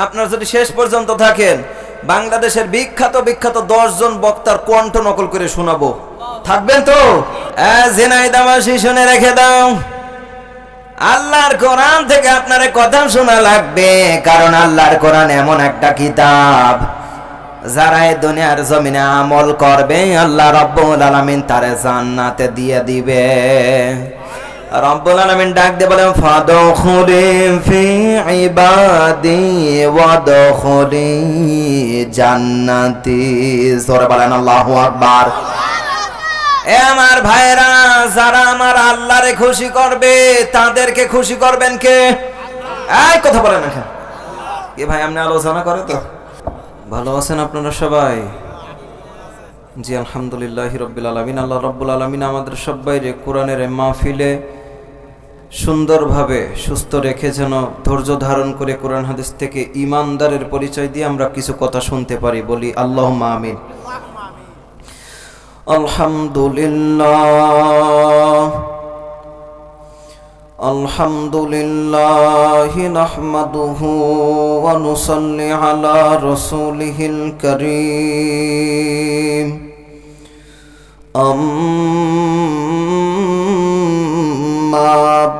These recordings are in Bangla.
আপনারা যদি শেষ পর্যন্ত থাকেন, বাংলাদেশের বিখ্যাত বিখ্যাত 10 জন বক্তার কণ্ঠ নকল করে শোনাবো। থাকবেন তো? ঝিনাইদহবাসী শুনে রেখে দাও, আল্লাহর কোরআন থেকে আপনার কথা শোনা লাগবে, কারণ আল্লাহর কোরআন এমন একটা কিতাব, যারা এই দুনিয়ার জমিনে আমল করবে আল্লাহ রাব্বুল আলামিন তারে জান্নাতে দিয়ে দিবে। রব্বুল আলামিন ডাক দিয়ে বলেন, ফাদখুলি ফি ইবাদি ওয়াদখুলি জান্নাতি। জোরে বলেন আল্লাহু আকবার। এ আমার ভাইরা, যারা আমার আল্লাহরে খুশি করবে তাদেরকে খুশি করবেন কে? এই কথা বলেন না কি ভাই, আপনি আলোচনা করে তো? ভালো আছেন আপনারা সবাই? জি আলহামদুলিল্লাহি রাব্বিল আলামিন। আল্লাহ রাব্বুল আলামিন আমাদের সবাইকে কোরআনের মাহফিলে সুন্দরভাবে সুস্থ রেখে যেন ধৈর্য ধারণ করে কোরআন হাদিস থেকে ঈমানদারের পরিচয় দিয়ে আমরা কিছু কথা শুনতে পারি। বলি আল্লাহুম্মা আমিন। আলহামদুলিল্লাহ আলহামদুলিল্লাহি নাহমাদুহু ওয়া নুসাল্লি আলা রাসূলিহিল কারীম। আম্মা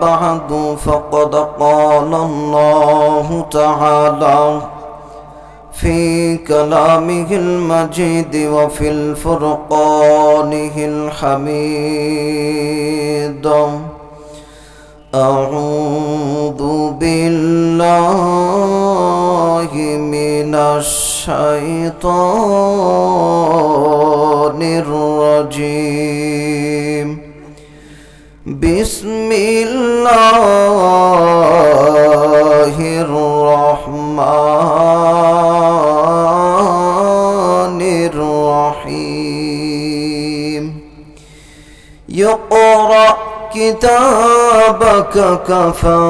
বা'দু ফাকাদ ক্বালা আল্লাহু তাআলা في كلامه المجيد وفي الفرقانه الحميد. أعوذ بالله من الشيطان الرجيم. بسم الله الرحمن الرحيم. يقرأ كتابك كفى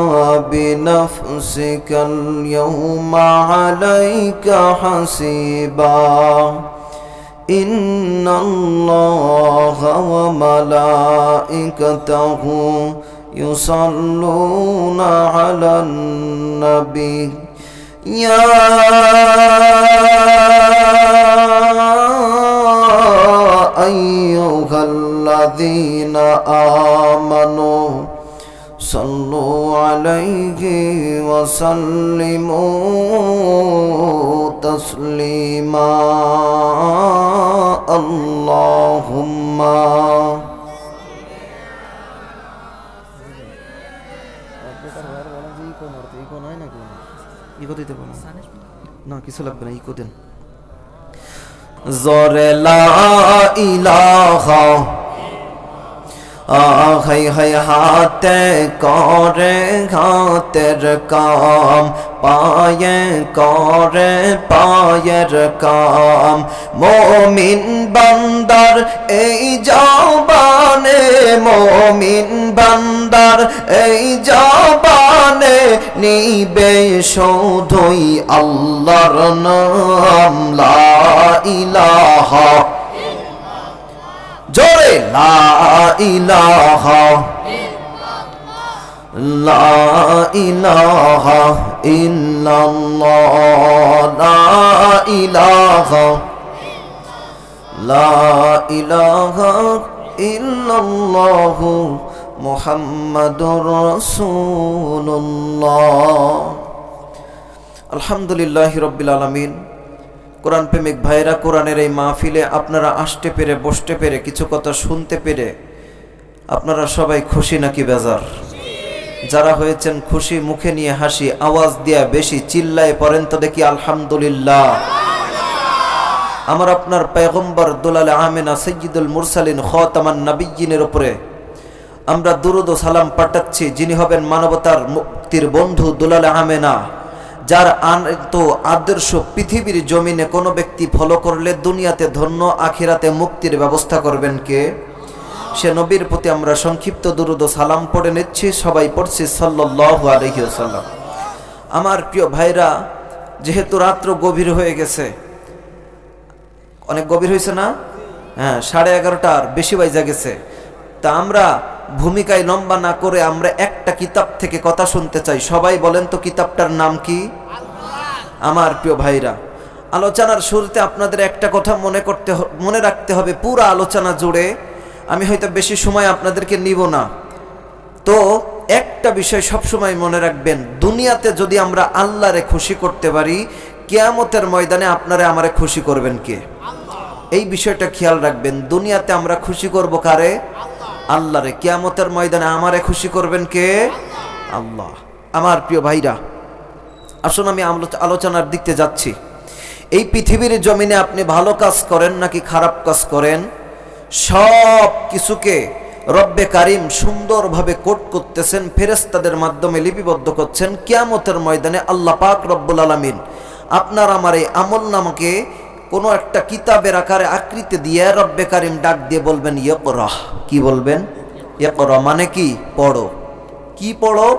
بنفسك اليوم عليك حسيبا. إن الله وملائكته يصلون على النبي يا أيها الذين آمنوا صلوا عليه وسلموا تسليما. اللهم না কিছু লাগবে না, ইকো দেন। জোরে লা ইলাহা হাই হাই হাতে করে হাতের কাম, পায়ে করে পায়ের কাম। মুমিন বান্দার এই জবানে, মুমিন বান্দার এই জবানে নিবে শুধুই আল্লাহর নাম। লা ইলাহা, জোরে লা ইলাহা লা ইলাহা ইল্লাল্লাহ। লা ইলাহা লা ইলাহা ইল্লাল্লাহ মুহাম্মাদুর রাসূলুল্লাহ। আলহামদুলিল্লাহি রাব্বিল আলামিন। কোরআন প্রেমিক ভাইরা, কোরআনের এই মাহফিলে আপনারা আসতে পেরে, বসতে পেরে, কিছু কথা শুনতে পেরে আপনারা সবাই খুশি নাকি বেজার? যারা হয়েছেন খুশি, মুখে নিয়ে হাসি, আওয়াজ দিয়া বেশি চিল্লায় পড়েন তো দেখি আলহামদুলিল্লাহ। আমার আপনার পয়গম্বর দুলালে আমিনা সাইয়্যিদুল মুরসালিন খাতামান নবিয়্যিনের উপরে আমরা দুরুদ ও সালাম পাঠাচ্ছি, যিনি হবেন মানবতার মুক্তির বন্ধু দুলালে আমিনা, যার আদর্শ পৃথিবীর জমিনে কোনো ব্যক্তি ফলো করলে দুনিয়াতে ধন্য, আখিরাতে মুক্তির ব্যবস্থা করবেন কে? সে নবীর প্রতি আমরা সংক্ষিপ্ত দুরুদ ও সালাম পড়ে নিচ্ছি। সবাই পড়ছি সাল্লাল্লাহু আলাইহি ওয়াসাল্লাম। আমার প্রিয় ভাইরা, যেহেতু রাত্র গভীর হয়ে গেছে, অনেক গভীর হয়েছে না? হ্যাঁ, 11:30 বেশি বাজে গেছে। তা আমরা ভূমিকায় লম্বা না করে আমরা একটা কিতাব থেকে কথা শুনতে চাই। সবাই বলেন তো কিতাবটার নাম কি? আমার প্রিয় ভাইরা, আলোচনার শুরুতে আপনাদের একটা কথা মনে রাখতে হবে। পুরো আলোচনা জুড়ে আমি হয়তো বেশি সময় আপনাদেরকে নিব না। তো একটা বিষয় সবসময় মনে রাখবেন, দুনিয়াতে যদি আমরা আল্লাহরে খুশি করতে পারি, কিয়ামতের ময়দানে আপনারা আমারে খুশি করবেন কে? এই বিষয়টা খেয়াল রাখবেন। দুনিয়াতে আমরা খুশি করব কারে? আল্লাহরে। কিয়ামতের ময়দানে আমারে খুশি করবেন কে? আল্লাহ। আমার প্রিয় ভাইরা, আসুন আমি আলোচনার দিকে যাচ্ছি। এই পৃথিবীর জমিনে আপনি ভালো কাজ করেন নাকি খারাপ কাজ করেন, সব কিছুকে রব্বে কারিম সুন্দরভাবে কোট করতেছেন, ফেরেশতাদের মাধ্যমে লিপিবদ্ধ করছেন। কিয়ামতের ময়দানে আল্লাহ পাক রব্বুল আলামিন আপনার আমার এই আমলনামাকে কোনো একটা কিতাবের আকারে আকৃতি দিয়ে রব্বে কারিম ডাক দিয়ে বলবেন ইকরা। কি বলবেন? ইকরা মানে কি? পড়ো। কি পড়ো?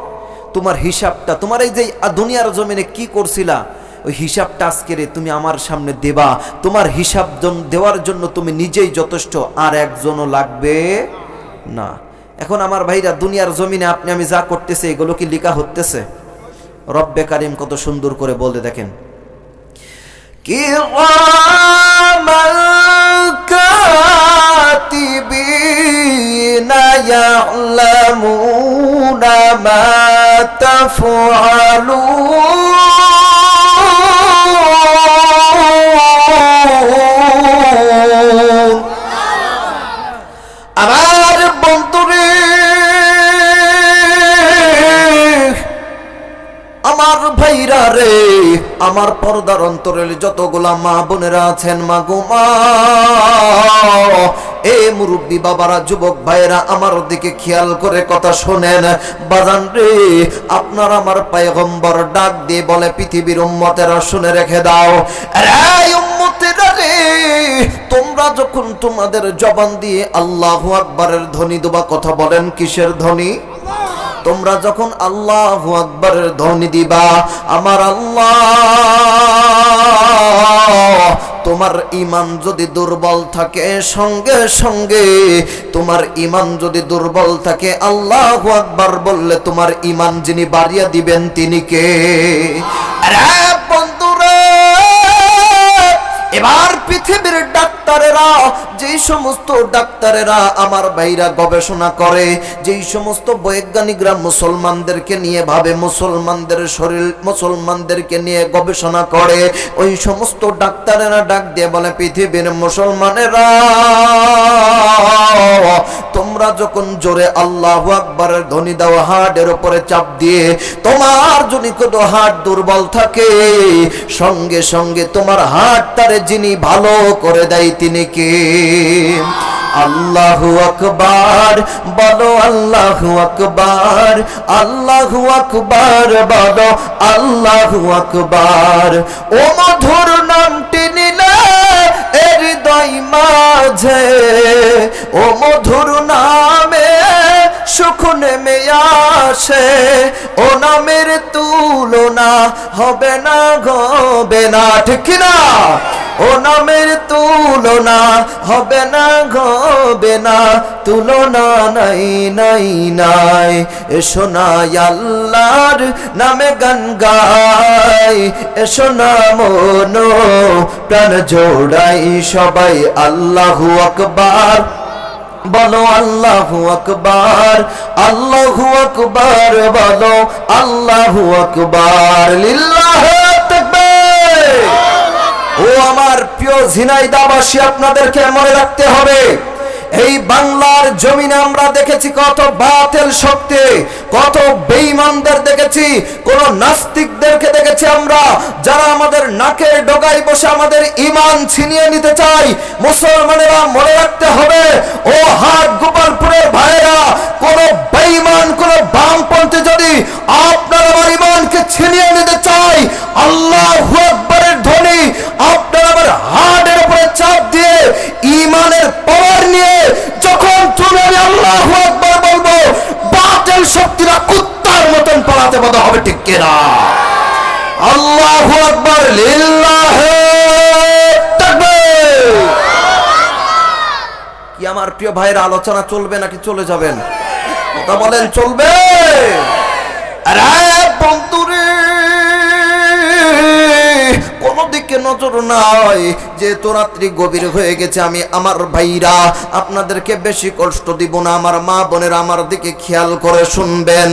তোমার হিসাবটা, তোমার এই যে দুনিয়ার জমিনে কি করছিলা, ওই হিসাবটা আজকে তুমি আমার সামনে দেবা। তোমার হিসাব দেওয়ার জন্য তুমি নিজেই যথেষ্ট, আর একজনও লাগবে না। এখন আমার ভাইরা, দুনিয়ার জমিনে আপনি আমি যা করতেছে এগুলো কি লেখা হতেছে? রব্বে কারিম কত সুন্দর করে বলতে দেখেন, কিরামান কাতিবিনা ইয়ালামুনা মা তাফআলুন। আমার বন্ধুরে, আমার ভাইরা রে, আমার পর্দার অন্তরের যতগুলা মা বোনেরা আছেন, মা গো মা, এ মুরব্বী বাবারা, যুবক ভাইরা, আমার দিকে খেয়াল করে কথা শোনেন। বাজান রে, আপনার আমার পয়গম্বর ডাক দিয়ে বলে, পৃথিবীর উম্মতেরা শুনে রেখে দাও, এই উম্মতেরা রে, তোমরা যখন তোমাদের জবান দিয়ে আল্লাহু আকবারের ধ্বনি দেবা, কথা বলেন কিসের ধ্বনি? তোমরা যখন আল্লাহু আকবারের ধ্বনি দিবা, আমার আল্লাহ, তোমার ঈমান যদি দুর্বল থাকে, সঙ্গে সঙ্গে তোমার ঈমান যদি দুর্বল থাকে, আল্লাহু আকবার বললে তোমার ঈমান যিনি বাড়িয়ে দিবেন তিনি কে? আরে বন্ধুরা, এবার পৃথিবীর ডাক্তারেরা, যেই সমস্ত ডাক্তারেরা আমার ভাইরা গবেষণা করে, যেই সমস্ত বৈজ্ঞানিকরা মুসলমানদেরকে নিয়ে ভাবে, মুসলমানদের শরীর, মুসলমানদেরকে নিয়ে গবেষণা করে, ওই সমস্ত ডাক্তারেরা ডাক দিয়ে বলে, পৃথিবীর মুসলমানেরা, তোমরা যখন জোরে আল্লাহু আকবারের ধ্বনি দাও, হার্টের উপরে চাপ দিয়ে, তোমার যদি কোনো হার্ট দুর্বল থাকে, সঙ্গে সঙ্গে তোমার হার্টটারে যিনি ভালো করে দেয় তিনি কে? আল্লাহু আকবার বলো, আল্লাহু আকবার, আল্লাহু আকবার বলো, আল্লাহু আকবার। ও মধুর নামটি নিলে হৃদয় মাঝে, ও মধুর নামে সুখ নেমে আসে, ও নামের তুলনা হবে না, হবে না, ঠিক না? ও নামের তুলনা হবে না, হবে না, তুলনা নাই নাই নাই। এসো না আল্লাহর নামে গান গাই, এসো না মন প্রাণ জোড়াই, সবাই আল্লাহু আকবার বলো, আল্লাহু আকবার, আল্লাহু আকবার বলো, আল্লাহু আকবার, লিল্লাহি তাকবীর। ও আমার প্রিয় ঝিনাইদহবাসী, আপনাদেরকে মনে রাখতে হবে, এই বাংলার জমিনে আমরা দেখেছি কত বাতিল শক্তি, কত বেঈমানদের দেখেছি, কোন নাস্তিকদেরকে দেখেছি আমরা, যারা আমাদের নাকের ডগায় বসে আমাদের ঈমান ছিনিয়ে নিতে চায়। মুসলমানেরা মনে রাখতে হবে, ও হাট গোপালপুরের ভাইরা, কোন বেঈমান, কোন বামপন্থী যদি আপনার আমার ঈমানকে ছিনিয়ে নিতে চায়, আল্লাহু আকবারের ধ্বনি আপনার আমার হার্টের উপরে চাপ দিয়ে, ঈমানের পাওয়ার নিয়ে যখন তুমি আমি আল্লাহু আকবার বলবো, বাতিল শক্তিরা কুত্তার মতন পালাতে বাধ্য হবে, ঠিক কিনা? আল্লাহু আকবার, লিল্লাহি তাকবীর। কি আমার প্রিয় ভাইরা, আলোচনা চলবে নাকি চলে যাবেন? কথা বলেন, চলবে? আরে বন্ধুরে, দিকে নজর নাই, যেহেতু রাত্রি গভীর হয়ে গেছে, আমি আমার ভাইরা আপনাদেরকে বেশি কষ্ট দিব না। আমার মা বোনেরা আমার দিকে খেয়াল করে শুনবেন।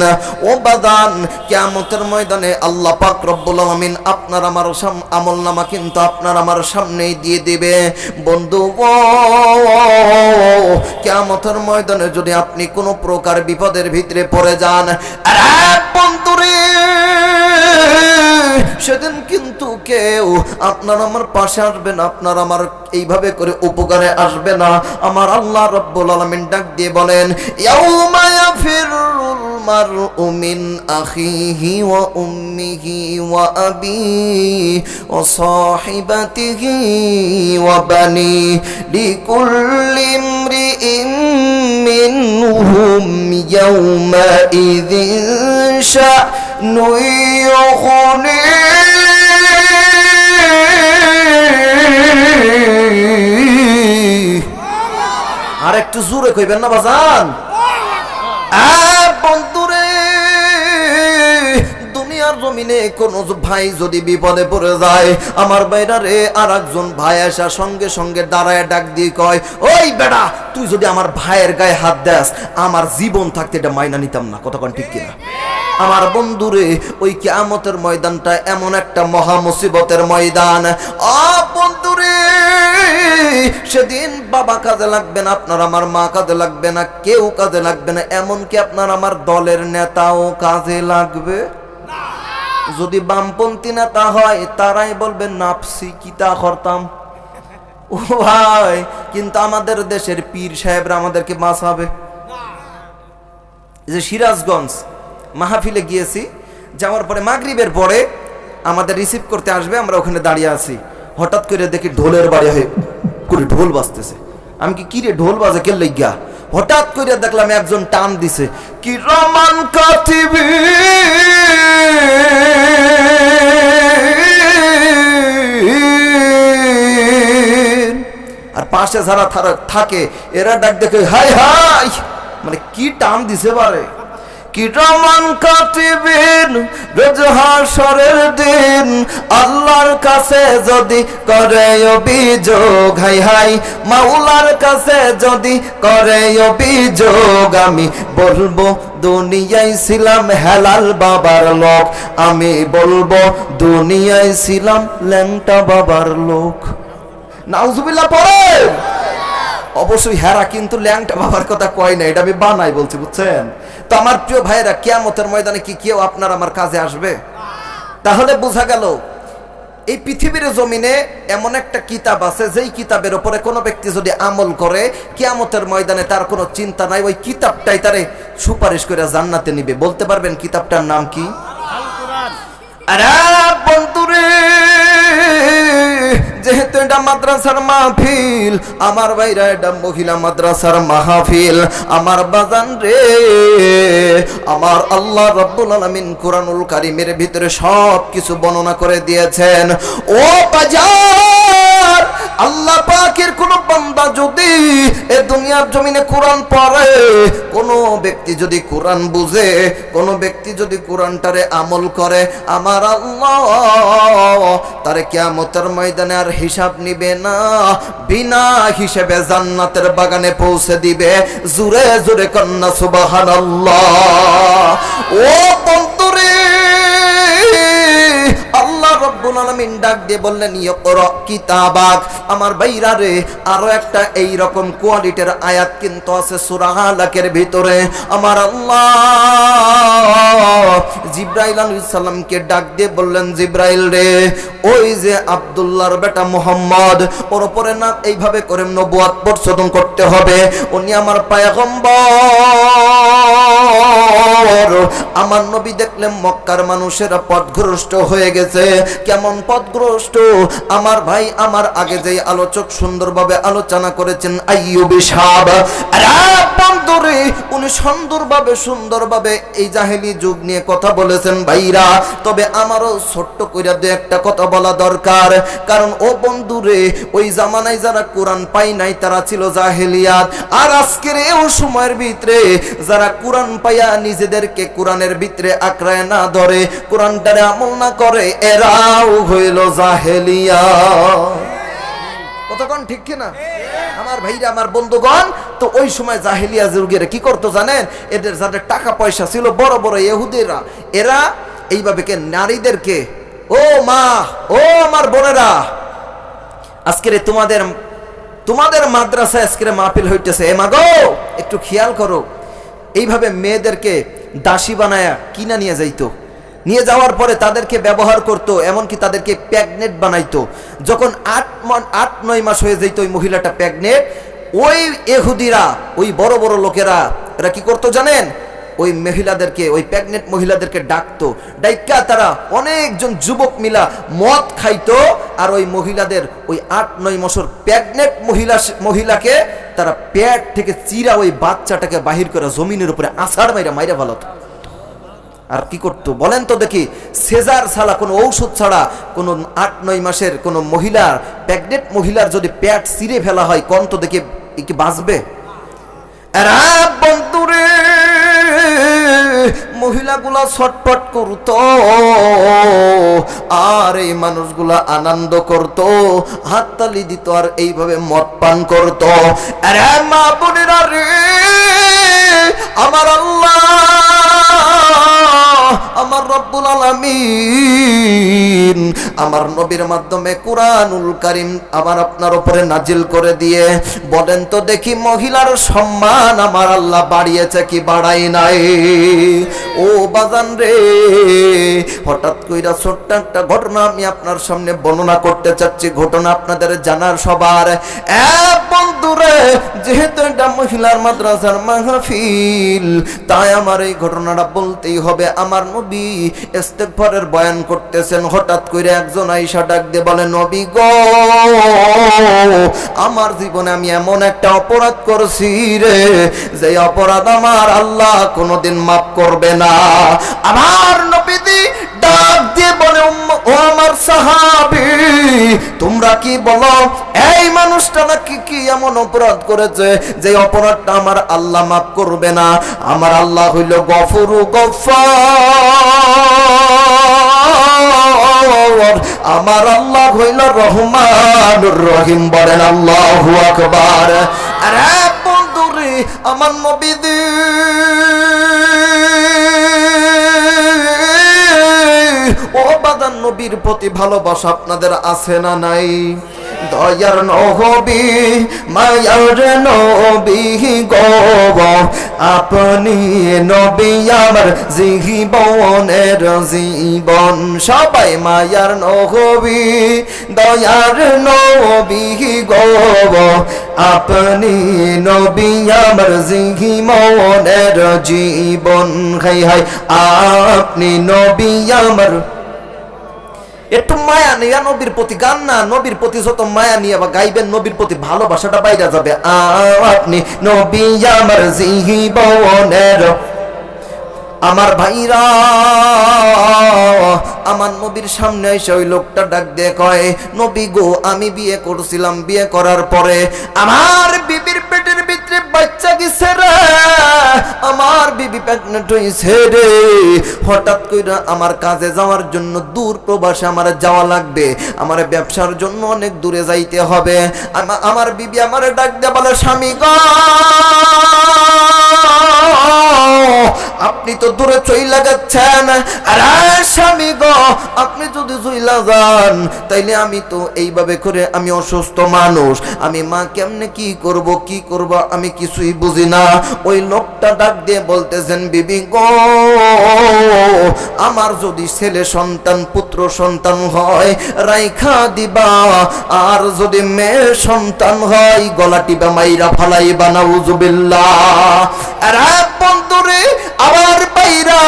ও বাদান, কিয়ামতের ময়দানে আল্লাহ পাক রব্বুল আলামিন আপনার আমার আমলনামা কিন্তু আপনার আমার সামনেই দিয়ে দিবে। বন্ধু গো, কিয়ামতের ময়দানে যদি আপনি কোনো প্রকার বিপদের ভিতরে পড়ে যান, আরে বন্ধুরে, সেদিন কিন্তু কেউ আপনার আমার পাশে আসবে না, আপনার আমার এইভাবে করে উপকারে আসবে না। আমার আল্লাহ রাব্বুল আলামিন ডাক দিয়ে বলেন, ইয়াউমা ইয়াফিরুল মারউ মিন আখিহি ওয়া উম্মিহি ওয়া আবিহি ওয়া সাহিবাতিহি ওয়া বানি লিকুল্লি ইমরিইন মিনহুম ইয়াউমা ইযিন শা'নু ইউগনি। আর একটু জোরে কইবেন না বাজান? বন্ধুরে, দুনিয়ার জমিনে কোন ভাই যদি বিপদে পড়ে যায়, আমার বাইরা রে, আর একজন ভাই আসা সঙ্গে সঙ্গে দাঁড়ায় ডাক দিয়ে কয়, ওই বেটা, তুই যদি আমার ভাইয়ের গায়ে হাত দেস, আমার জীবন থাকতে এটা মাইনা নিতাম না। কতক্ষণ ঠিক কিনা? আমার বন্ধুরে, ওই কিয়ামতের ময়দানটা এমন একটা মহা মুসিবতের ময়দান। বন্ধুরে, সেদিন বাবা কাজে লাগবে না, আপনার আমার মা কাজে লাগবে না, কেউ কাজে লাগবে না, এমনকি আপনার আমার দলের নেতাও কাজে লাগবে। যদি বামপন্থী নেতা হয়, তারাই বলবে নাফসি কিতা করতাম। ও ভাই, কিন্তু আমাদের দেশের পীর সাহেবরা আমাদেরকে বাঁচাবে। যে সিরাজগঞ্জ মাহফিলে গিয়েছি, যাওয়ার পরে মাগরিবের পরে আমাদের রিসিভ করতে আসবে, আমরা ওখানে দাঁড়িয়ে আছি। হঠাৎ করে দেখি ঢোলের বাড়ি হয়ে করে ঢোল বাজতেছে। আমি কি রে, ঢোল বাজে কে লাগিয়া? হঠাৎ করে দেখলাম একজন টান দিছে, কি রমান কাতিবি, আর পাশে যারা থাকে এরা ডাক দেখে হাই হাই, মানে কি টান দিছে বারে। কিরামান কাতিবিন, রোজ হাশরের দিন আল্লাহর কাছে যদি করে অভিযোগ, হাই হাই, মাওলার কাছে যদি করে অভিযোগ, আমি বলবো দুনিয়ায় ছিলাম হেলাল বাবার লোক, আমি বলবো দুনিয়ায় ছিলাম ল্যাংটা বাবার লোক। নাউজুবিল্লাহ পড়ে। অবশ্যই হেরা কিন্তু ল্যাংটা বাবার কথা কয় না, এটা আমি বানাই বলছি, বুঝছেন? তো আমার প্রিয় ভাইরা, কিয়ামতের ময়দানে কি কেউ আপনার আমার কাজে আসবে? তাহলে বোঝা গেল এই পৃথিবীর জমিনে এমন একটা কিতাব আছে, যেই কিতাবের উপরে কোনো ব্যক্তি যদি আমল করে, কিয়ামতের ময়দানে তার কোনো চিন্তা নাই, ওই কিতাবটাই তারে সুপারিশ করে জান্নাতে নিবে। বলতে পারবেন কিতাবটার নাম কি? আরে বন্ধুরে, যেহেতু এটা মাদ্রাসার মাহফিল, আমার ভাইরা এটা মহিলা মাদ্রাসার মাহফিল, আমার বাজান রে, আমার আল্লাহ রাব্বুল আলামিন কুরআনুল কারীমের ভিতরে সব কিছু বর্ণনা করে দিয়েছেন। ও বাজার, আল্লাহ পাকের কোন বান্দা যদি এই দুনিয়ার জমিনে কোরআন পড়ে, কোন ব্যক্তি যদি কোরআন বুঝে, কোন ব্যক্তি যদি কোরআনটারে আমল করে, আমার আল্লাহ তারে কিয়ামতের ময়দানে আর হিসাব নিবে না, বিনা হিসেবে জান্নাতের বাগানে পৌঁছে দিবে। জোরে জোরে কন্না সুবহানাল্লাহ। ও বন্ধুরে, আল্লাহ রাব্বুল আলামিন ডাক দিয়ে বললেন, ইকরা কিতাবাক। আমার ভাইরা রে, আরো একটা এই রকম কোয়ালিটির আয়াত কিন্তু আছে সূরা আলাকের ভিতরে। আমার আল্লাহ জিবরাইল আলাইহিস সালামকে ডাক দিয়ে বললেন, জিবরাইল রে, ওই যে আব্দুল্লাহর বেটা মুহাম্মদ, ওর উপরে না এইভাবে করে নবুয়ত প্রচলন করতে হবে, উনি আমার পয়গম্বর। আমার নবী দেখলেন মক্কার মানুষেরা পথভ্রষ্ট হয়ে গেছে। কেমন পথভ্রষ্ট? আমার ভাই, আমার আগে যে আলোচক সুন্দরভাবে আলোচনা করেছেন আইয়ুবী সাহাব, বন্ধুরে, উনি সুন্দরভাবে এই জাহেলি যুগ নিয়ে কথা বলেছেন ভাইরা। তবে আমারও ছোট্ট কইরা দু একটা কথা বলা দরকার, কারণ ও বন্ধুরে, ওই জামানায় যারা কোরআন পাই নাই তারা ছিল জাহেলিয়াত, আর আজকের এই সময়ের ভিতরে যারা কোরআন পাইয়া নিজেদেরকে কোরআনের ভিতরে আঁকড়ায় না ধরে, কোরআনটারে আমল না করে, এরাও হইল জাহেলিয়া। কতক্ষণ ঠিক কিনা আমার ভাইরা, আমার বন্ধুগণ? তো ওই সময় জাহেলিয়া যুগের কি করতো জানেন? এদের যাদের টাকা পয়সা ছিল, বড় বড় ইহুদিরা, এরা এইভাবে কে নারীদেরকে, ও মা, ও আমার বোনেরা, আজকের তোমাদের মাদ্রাসায় আজকের মাহফিল হইতেছে, এ মাগো একটু খেয়াল করো। এইভাবে মেয়েদেরকে দাসী বানায়া কিনা নিয়ে যাইতো, নিয়ে যাওয়ার পরে তাদেরকে ব্যবহার করতো, এমনকি তাদেরকে প্রেগনেন্ট বানাইতো। যখন 8-9 মাস হয়ে যাইতো ওই মহিলাটা প্রেগনেন্ট, ওই ইহুদিরা, ওই বড় বড় লোকেরা, এরা কি করতো জানেন? ওই মহিলাদেরকে, ওই প্রেগনেন্ট মহিলাদেরকে ডাকতো, ডাইকা তারা অনেকজন যুবক মিলা মদ খাইতো, আর ওই মহিলাদের, ওই 8-9 মাসের প্রেগনেন্ট মহিলাকে তারা পেট থেকে চিরা ওই বাচ্চাটাকে বাহির করে জমিনের উপরে আছাড় মাইরা ভালো। আর কি করতো বলেন তো দেখি? সেজার ছাড়া, কোনো ঔষধ ছাড়া, কোনো 8-9 মাসের কোনো মহিলার, প্রেগনেন্ট মহিলার যদি পেট চিরে ফেলা হয়, কোন তো দেখি কি বাঁচবে? বন্ধুরে, মহিলাগুলা ছটফট করতো, আর এই মানুষগুলা আনন্দ করত, হাততালি দিত, আর এইভাবে মদ পান করত। আরে মা বোনেরা রে, আমার আল্লাহ, আমার রব্বুল আলামিন আমার নবীর মাধ্যমে কুরআনুল কারীম আমার আপনার উপরে নাজিল করে দিয়ে বলেন তো দেখি, মহিলার সম্মান আমার আল্লাহ বাড়িয়েছে কি বাড়াই নাই? ও বাজান রে, হঠাৎ কইরা ছোট্ট একটা ঘটনা আমি আপনার সামনে বর্ণনা করতে চাচ্ছি, ঘটনা আপনাদের জানার সবার। বন্ধুরে, যেহেতু এটা মহিলার মাদ্রাসার মাহফিল, তাই আমার এই ঘটনাটা বলতেই হবে। আমার নবী ইস্তেগফারের বয়ান করতেছেন, হঠাৎ করে একজন আয়েশা ডাক দিয়ে বলে, নবী গো, আমার জীবনে আমি এমন একটা অপরাধ করেছি রে, যে অপরাধ আমার আল্লাহ কোনোদিন মাফ করবে না। আমার নবীজি ডাক দিয়ে বলে, ও আমার সাহাবী, তোমরা কি বলো, এই মানুষটা নাকি কি এমন অপরাধ করেছে যে অপরাধটা আমার আল্লাহ মাফ করবে না? আমার আল্লাহ হইল গফুরু গফফার, আমার আল্লাহ হইল রহমানুর রহিম। বলেন আল্লাহু আকবার। আরে বন্ধুরে, আমার নবীজি ও বাদান, নবীর প্রতি ভালোবাসা আপনাদের আছে না নাই? দয়ার নবী, মায়ার নবী গো, আপনি নবী আমার জীবনের জীবন। সবাই মায়ার নবী, দয়ার নবী গো, আপনি নবী আমার জীবনের জীবন। হাই হাই, আপনি নবী আমার। একটু মায়া নিয়ে নবীর প্রতি গান না, নবীর প্রতি যত মায়া নিয়ে বা গাইবেন, নবীর প্রতি ভালোবাসাটা বাইরে যাবে। আপনি নবী আমার জীবনের। আমার ভাইরা, আমার নবীর সামনে এসে ওই লোকটা ডাক দিয়ে কয়, নবী গো, আমি বিয়ে করছিলাম, বিয়ে করার পরে আমার বিবির পেটের ভিতরে বাচ্চা গেছে রে, আমার বিবি প্রেগনেন্ট হইছে রে। হঠাৎ কইরা আমার কাজে যাওয়ার জন্য দূর প্রবাসে আমার যাওয়া লাগবে, আমার ব্যবসার জন্য অনেক দূরে যাইতে হবে। আমার বিবি আমারে ডাক দিয়ে বলে, স্বামী গো, আপনি তো দূরে চইলা যাচ্ছেন। আরে স্বামী গো, আপনি যদি চইলা যান, তাইলে আমি তো এইভাবে করে, আমি অসুস্থ মানুষ, আমি মা কেমনে কি করব আমি কিছুই বুঝি না। ওই লোকটা ডাক দিয়ে বলতেছেন, বিবি গো, আমার যদি ছেলে সন্তান, পুত্র সন্তান হয় রাইখা দিবা, আর যদি মেয়ে সন্তান হয় গলা টিপা মাইরা ফালাইবা, নাউযুবিল্লাহ। আরে বন্ধুরে, আবার বাইরা,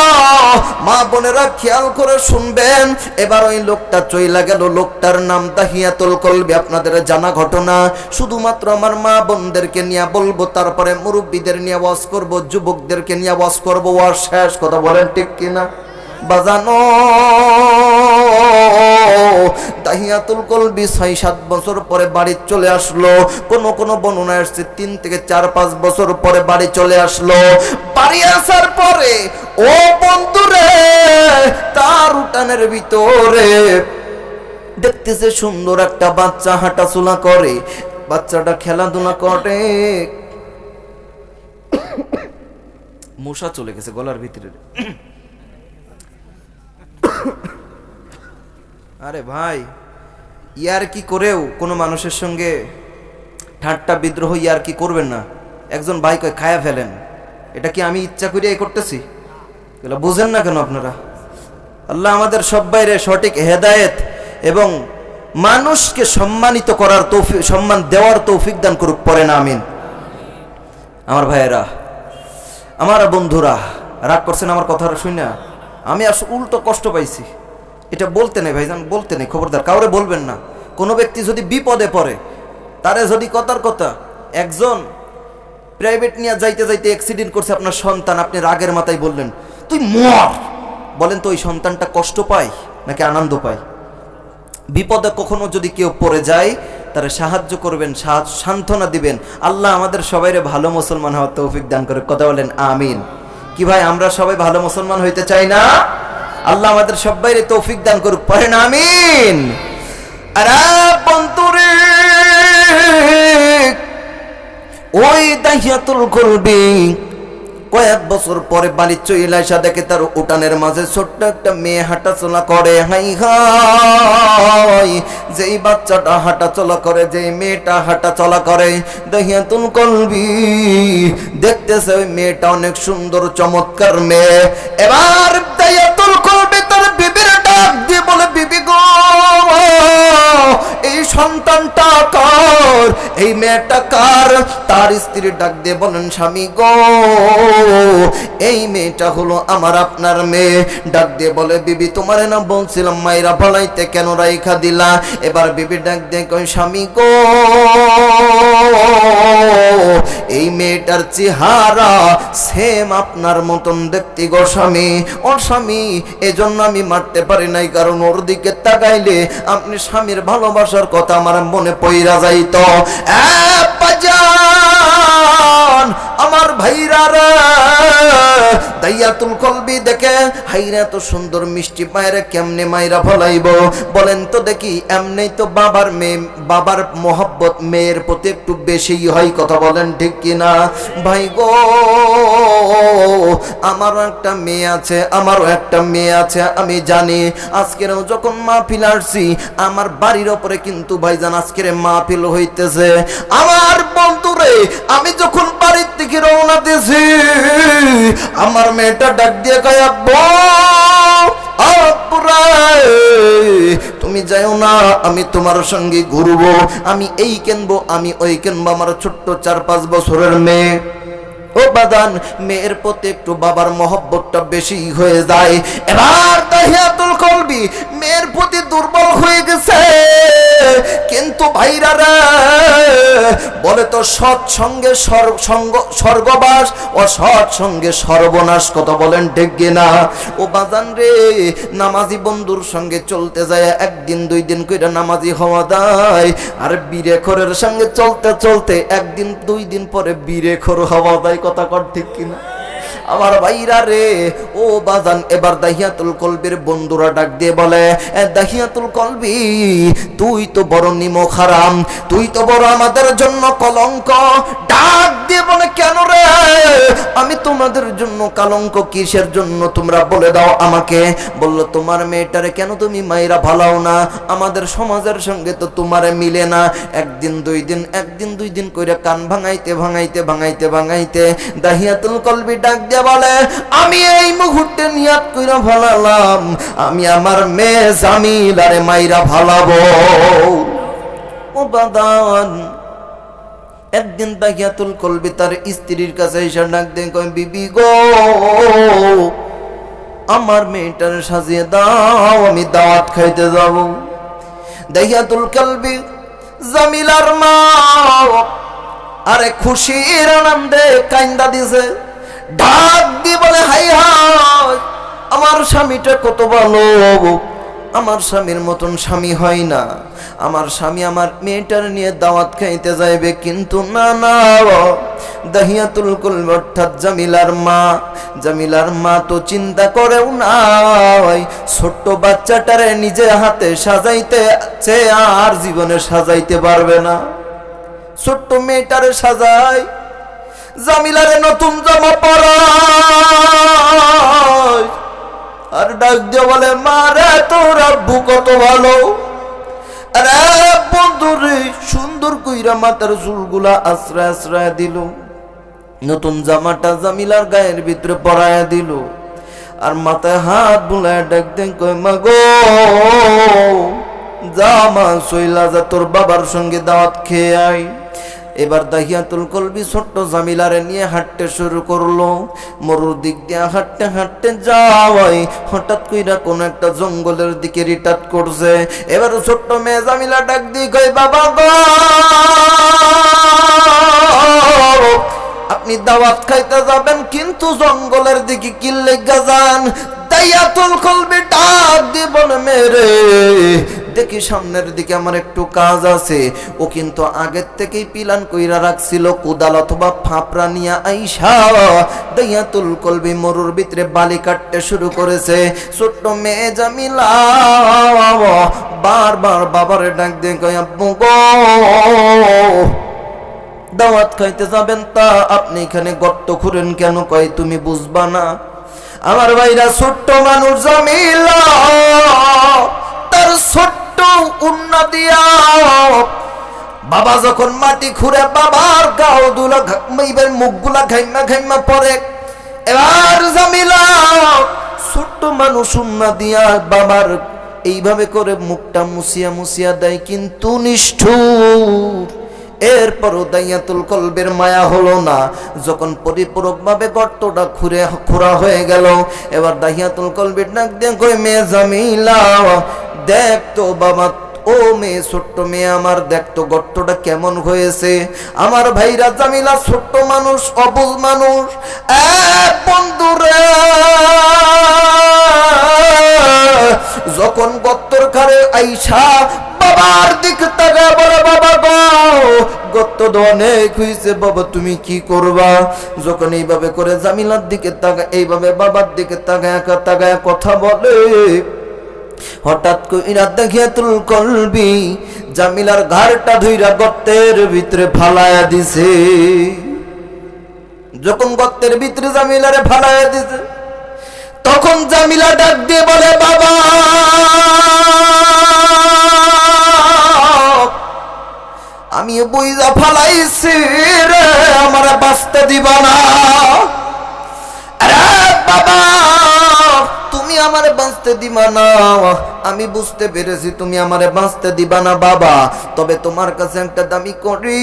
মা বোনেরা খেয়াল করে শুনবেন। এবার ওই লোকটা চইলা গেল, লোকটার নাম তাহিয়াতুল কলবি, আপনাদের জানা ঘটনা। শুধুমাত্র আমার মা বোনদেরকে নিয়ে বলবো, তারপরে মুরব্বীদের নিয়ে ওয়াজ করব, যুবকদেরকে নিয়ে ওয়াজ করব। ওয়াজ শেষ, কথা বলেন ঠিক কিনা বাজানো? দাহিয়াতুল কলবি 6-7 বছর পরে বাড়ি চলে আসলো। কোন কোন বর্ণনায় আসছে 3 থেকে 4-5 বছর পরে বাড়ি চলে আসলো। বাড়ি আসার পরে ও বন্ধুরে, তার উঠানের ভিতরে দেখতেছে সুন্দর একটা বাচ্চা হাঁটাচলা করে, বাচ্চাটা খেলাধুলা করে। মশা চলে গেছে গলার ভিতরে। আরে ভাই, ইয়ার কি করেও কোনো মানুষের সঙ্গে ঠাট্টা বিদ্রোহ ইয়ার কি করবেন না। একজন ভাই কয় খায়া ফেলেন, এটা কি আমি ইচ্ছা করিয়া করতেছি? এগুলো বুঝেন না কেন আপনারা? আল্লাহ আমাদের সবাইরে সঠিক হেদায়েত এবং মানুষকে সম্মানিত করার তৌফিক, সম্মান দেওয়ার তৌফিক দান করুক, পড়ে না আমিন। আমার ভাইয়েরা, আমার বন্ধুরা, রাগ করছেন আমার কথাটা শুনে? আমি আসলে উল্টো কষ্ট পাইছি। এটা বলতে নেই ভাইজান, বলতে নেই, খবরদার কাউরে বলবেন না। কোনো ব্যক্তি যদি বিপদে পড়ে, তারে যদি কথার কথা, একজন প্রাইভেট নিয়ে যাইতে যাইতে অ্যাক্সিডেন্ট করছে আপনার সন্তান, আপনি রাগের মাথায় বললেন তুই মর, বলেন তো ওই সন্তানটা কষ্ট পায় নাকি আনন্দ পায়? বিপদে কখনো যদি কেউ পড়ে যায়, তারা সাহায্য করবেন, সান্ত্বনা দিবেন। আল্লাহ আমাদের সবাইরে ভালো মুসলমান হওয়ার তৌফিক দান করে, কথা বলেন আমিন। কি ভাই, আমরা সবাই ভালো মুসলমান হইতে চাই না? আল্লাহ আমাদের সবাইরে তৌফিক দান করুক, পড়েন আমিন। আরে বন্ধুরে, ওই দাহিয়াতুল কলবি কয়েক বছর পরে বাড়ি চলে আসা দেখে তার উঠানের মাঝে ছোট্ট একটা মেয়ে হাঁটাচলা করে। হাই হাই, যেই বাচ্চাটা হাঁটাচলা করে, যেই মেয়েটা হাঁটাচলা করে, দাহিয়াতুল কলবি দেখতেছে ওই মেয়েটা অনেক সুন্দর চমৎকার মেয়ে। এবার দাহিয়াতুল কলবি তার বিবির ডাক দিয়ে বলে, বিবি গো, এই সন্তানটা কার, এই মেয়েটা কার? তার স্ত্রী ডাক দিয়ে বলেন, স্বামী গো, এই মেয়েটা হলো আমার আপনার মেয়ে। ডাক দিয়ে বলে, বিবি তোমারে না বলছিলাম মাইরা ফলাইতে, কেন রাইখা দিলা? এবার বিবি ডাক দিয়ে কই, স্বামী গো, এই মেয়েটার চেহারা সেম আপনার মতন দেখতে গো স্বামী। ও স্বামী, এজন্য আমি মারতে পারি নাই, কারণ ওর দিকে তাকাইলে আপনি স্বামীর ভালোবাসার কথা আমার মনে পইরা যাইত। আমার ভাইরা রে, দাহিয়াতুল কলবি দেখে হাইরা তো সুন্দর মিষ্টি পায়রে কেমনে মাইরা ফলাইব বলেন তো দেখি? এমনিই তো বাবার মেয়ে, বাবার মোহব্বত মেয়ের প্রতি একটু বেশিই হয়, কথা বলেন ঠিক কিনা? ভাই গো, আমারও একটা মেয়ে আছে, আমারও একটা মেয়ে আছে, আমি জানি। আজকেরও যখন মাহফিল আসছি, আমার বাড়ির ওপরে কিন্তু ভাইজান আজকের মাহফিল হইতেছে। আমার বন্ধুরে, আমি যখন বাড়ির থেকে রওনা দিয়েছি, আমার মেয়েটা ডাক দিয়ে কয়, আব্বু, তুমি যাও না, আমি তোমার সঙ্গে ঘুরবো, আমি এই কিনবো, আমি ওই কিনবো। আমার ছোট্ট 4-5 বছরের মেয়ে। ও বাদান, মেয়ের প্রতি একটু বাবার মহব্বতটা বেশি হয়ে যায়। এবার দাহিয়াতুল কলবি মেয়ের প্রতি দুর্বল হয়ে গেছে। কিন্তু ভাইরা রে, বলে তো সৎ সঙ্গে স্বর্গবাস, অসৎ সঙ্গে সর্বনাশ, কথা বলেন ঠিক কিনা? ও বাজান রে, নামাজি বন্ধুর সঙ্গে চলতে যায়, 1 দিন 2 দিন কইরা নামাজি হওয়া যায়, আর বিরেখোরের সঙ্গে চলতে চলতে 1 দিন 2 দিন পরে বিরেখোর হওয়া যায়, কথা কর ঠিক কিনা? আমার ভাইরা রে, ও বাজান, এবার দাহিয়াতুল কলবির বন্ধুরা ডাক দিয়ে বলে, দাহিয়াতুল কলবি, তুই তো বড় নিমক হারাম, তুই তো বড় আমাদের জন্য কলঙ্ক। ডাক দিয়ে বলে, কেন রে? আমি তোমাদের জন্য কলঙ্ক কিসের জন্য তোমরা বলে দাও আমাকে। বলল, তোমার মেয়েটারে কেন তুমি মাইরা ভালাও না? আমাদের সমাজের সঙ্গে তো তোমারে মিলে না। 1 দিন 2 দিন 1 দিন 2 দিন কইরা কান ভাঙাইতে ভাঙাইতে ভাঙাইতে ভাঙাইতে দাহিয়াতুল কলবি ডাক দিয়ে বলে, আমি এই মুহূর্তে নিয়াত কইরা ভালালাম, আমি আমার মেয়ে জামিলারে মাইরা ভালাবো। ও বাদান, একদিন দাহিয়াতুল কলবি তার স্ত্রীর কাছে এসে ডাক দিয়ে কয়, বিবি গো, আমার মেয়েটার সাজিয়ে দাও, আমি দাওয়াত খাইতে যাব। দাহিয়াতুল কলবি জামিলার মা আরে খুশির আনন্দে কাইন্দা দিছে। ডাক দিয়ে বলে, হাই হাই, আমার স্বামীটা কত ভালো, আমার স্বামীর মতন স্বামী হয় না, আমার স্বামী আমার মেয়েটার নিয়ে দাওয়াত খাইতে যাইবে, কিন্তু না না, দাহিয়াতুল কলব অর্থাৎ জামিলার মা তো চিন্তা করেও নাই, ছোট্ট বাচ্চাটারে নিজে হাতে সাজাইতে আর জীবনে সাজাইতে পারবে না। ছোট্ট মেয়েটারে সাজাই, জামিলারে নতুন জামা পরায়, আর ডাক দিয়ে বলে, মা রে তোর আব্বু কত ভালো। আরে বন্ধুরে, সুন্দর কইরা মাথার চুলগুলা আশ্রয় আশ্রয় দিল, নতুন জামাটা জামিলার গায়ের ভিতরে পরায়া দিল, আর মাথায় হাত বুলায় ডাক দেন, কই মা গো, যা মা সইলা যা, তোর বাবার সঙ্গে দাওয়াত খেয়ে আয়। এবার দাহিয়াতুল কলবি ছোট্ট জামিলারে নিয়ে হাঁটতে শুরু করলো। মরুর দিক দিয়ে হাঁটতে হাঁটতে যাওয়াই হঠাৎ কইরা কোন একটা জঙ্গলের দিকে রিটার্ন করছে। এবার ছোট্ট মেয়ে জামিলা ডাক দিয়ে কই, বাবা গো, আপনি দাওয়াত খাইতে যাবেন, কিন্তু জঙ্গলের দিকে কি লেগা যান? দাহিয়াতুল কলবি ডাক দিয়ে বলে, মেরে দেখি সামনের দিকে আমার একটু কাজ আছে। ও কিন্তু আগের থেকেই প্ল্যান কইরা রাখছিল, কোদাল অথবা ফাপড়া নিয়ে আইসা দাহিয়াতুল কলবি মরুর ভিতরে বালি কাটতে শুরু করেছে। ছোট্ট মেয়ে জামিলা বারবার বাবারে ডাক দিয়ে কই, আব্বু গো, দাওয়াত খাইতে যাবেন, তা আপনি এখানে গর্ত খুঁড়েন কেন? কয়, তুমি বুঝবা না আমার ভাইরা, ছোট্ট মানুষ জামিলা তার ছোট্ট উন্না দিয়া বাবা যখন মাটি খুঁড়ে বাবার গাও দুলা মুখগুলা ঘাইমা ঘাইমা পড়ে। এবার জামিলা ছোট্ট মানুষ উন্না দিয়া বাবার এইভাবে করে মুখটা মুছিয়া মুছিয়া দেয়, কিন্তু নিষ্ঠুর। এরপরও দাহিয়াতুল কলবের মায়া হলো না। যখন পরিপূরকভাবে গর্তটা খোঁড়া হয়ে গেল, এবার দাহিয়াতুল কলবের ডাক দিয়ে কই, মেয়ে জামিলা দেখ তো বাবা, ও মেয়ে, ছোট্ট মেয়ে আমার, দেখ তো গর্তটা কেমন হয়েছে। আমার ভাইরা, জামিলা ছোট্ট মানুষ, অবুঝ মানুষ। বন্ধুরে, যখন গর্তর খারে আইসা বাবার দিকে তাকায় বলে, বাবা গো, গর্ত তো অনেক হয়েছে, বাবা তুমি কি করবা? যখন এইভাবে করে জামিলার দিকে তাকায়, এইভাবে বাবার দিকে তাকায় কথা বলে, হঠাৎ কইরা দাহিয়াতুল কলবি জামিলার ঘাড়টা ধইরা গর্তের ভিতরে ফালায়া দিছে। যখন গর্তের ভিতরে জামিলারে ফালায়া দিছে, তখন জামিলা ডাক দিয়ে বলে, বাবা আমি বুইজা ফালাইছি রে, আমার বাঁচতে দিবা না। আরে বাবা, তুমি আমারে বাঁচতে দিবা না, আমি বুঝতে পেরেছি তুমি আমারে বাঁচতে দিবা না বাবা, তবে তোমার কাছে একটা দাবি করি,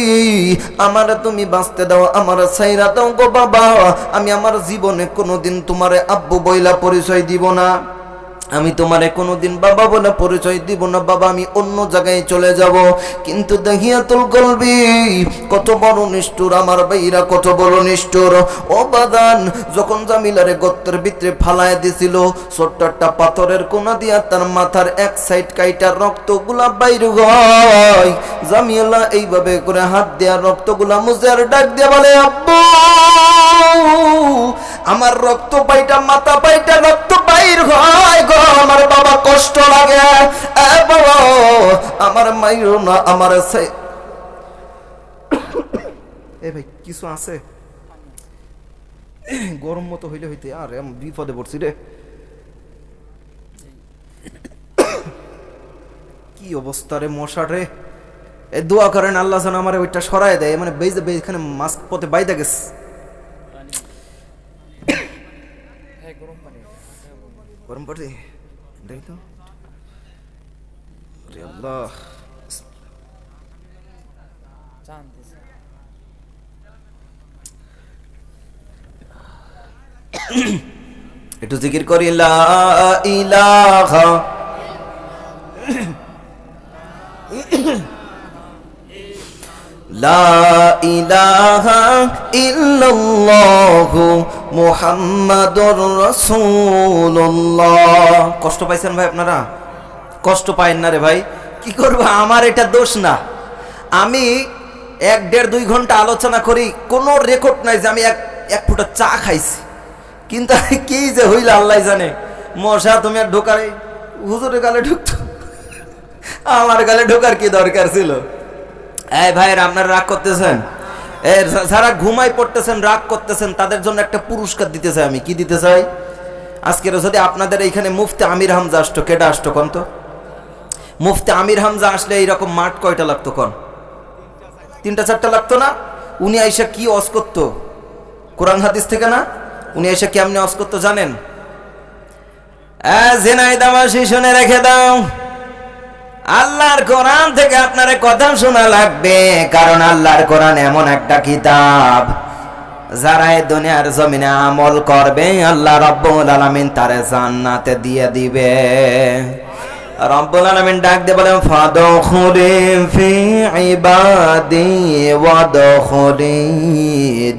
আমারে তুমি বাঁচতে দাও, আমার ছাইরা দাও গো বাবা। আমি আমার জীবনে কোনোদিন তোমারে আব্বু বইলা পরিচয় দিব না, আমি তোমারে কোনোদিন বাবা বলে পরিচয় দিব না বাবা, আমি অন্য জায়গায় চলে যাব। কিন্তু দাহিয়াতুল কলবি কত বড় নিষ্ঠুর, আমার ভাইরা কত বড় নিষ্ঠুর। ও বাদান, যখন জামিলারে গর্তের ভিতরে ফালায় দিছিল, ছোট্ট একটা পাথরের কোনা দিয়া তার মাথার এক সাইড কাইটার রক্তগুলা বাইর হয়। জামিলা এইভাবে করে হাত দেয়া রক্তগুলা মুছে আর ডাক দিয়া বলে, আব্বু আমার রক্ত পাইটা, মাথা পাইটা রক্ত বাইর হয় গো, আমার বাবা কষ্ট লাগে, বাবা আমার মাইরো না, আমার এ ভাই কিছু আছে, গরম মতো হইলে হইতে, আর বিপদে পড়ছি রে। কি অবস্থা রে মশা রে, এ দোয়া করেন আল্লাহ যেন আমার ওইটা সরাই দেয়, মানে বেজে এখানে মাস্ক পথে বাইদা গেছে। গরম পড়ছে, দেখি তো, আল্লাহ একটু জিকির করি, লা ইলাহা লা ইলাহা ইল্লাল্লাহু মুহাম্মাদুর রাসূলুল্লাহ। কষ্ট পাইছেন ভাই আপনারা? কষ্ট পায়েন না রে ভাই, কি করবো, আমার এটা দোষ না। আমি 1-1.5-2 ঘন্টা আলোচনা করি, কোনো রেকর্ড নাই যে আমি এক ফুটা চা খাইছি, কিন্তু কি যে হইল আল্লাহ জানে। মশা তুমি আর ঢোকার, হুজুরের গালে ঢুকতো, আমার গালে ঢোকার কি দরকার ছিল? এই ভাইয়ের আপনারা রাগ করতেছেন, যারা ঘুমাই পড়তেছেন, রাগ করতেছেন, তাদের জন্য একটা পুরস্কার দিতে চাই আমি। কি দিতে চাই? আজকের যদি আপনাদের এইখানে মুফতি আমির হামজা আসতো, কেটা আসতো কন তো? মুফতি আমির হামজা আসলে এইরকম মাঠ কয়টা লাগতো কন? 3-4টা লাগতো না? উনি আইসা কি ওয়াজ করতো? কোরআন হাদিস থেকে না? উনি আইসা কেমনে ওয়াজ করতো জানেন? জেনাইদাবাসী শুনে রেখে দাও, আল্লাহর কোরআন থেকে আপনার কথা শোনা লাগবে, কারণ আল্লাহর কোরআন এমন একটা কিতাব, যারা এই দুনিয়ার জমিনে আমল করবে আল্লাহ রাব্বুল আলামিন তারে জান্নাতে দিয়ে দিবে। রব্বুল আলামিন ডাক দিয়ে বলেন, ফাদখুলি ফি ইবাদি ওয়াদখুলি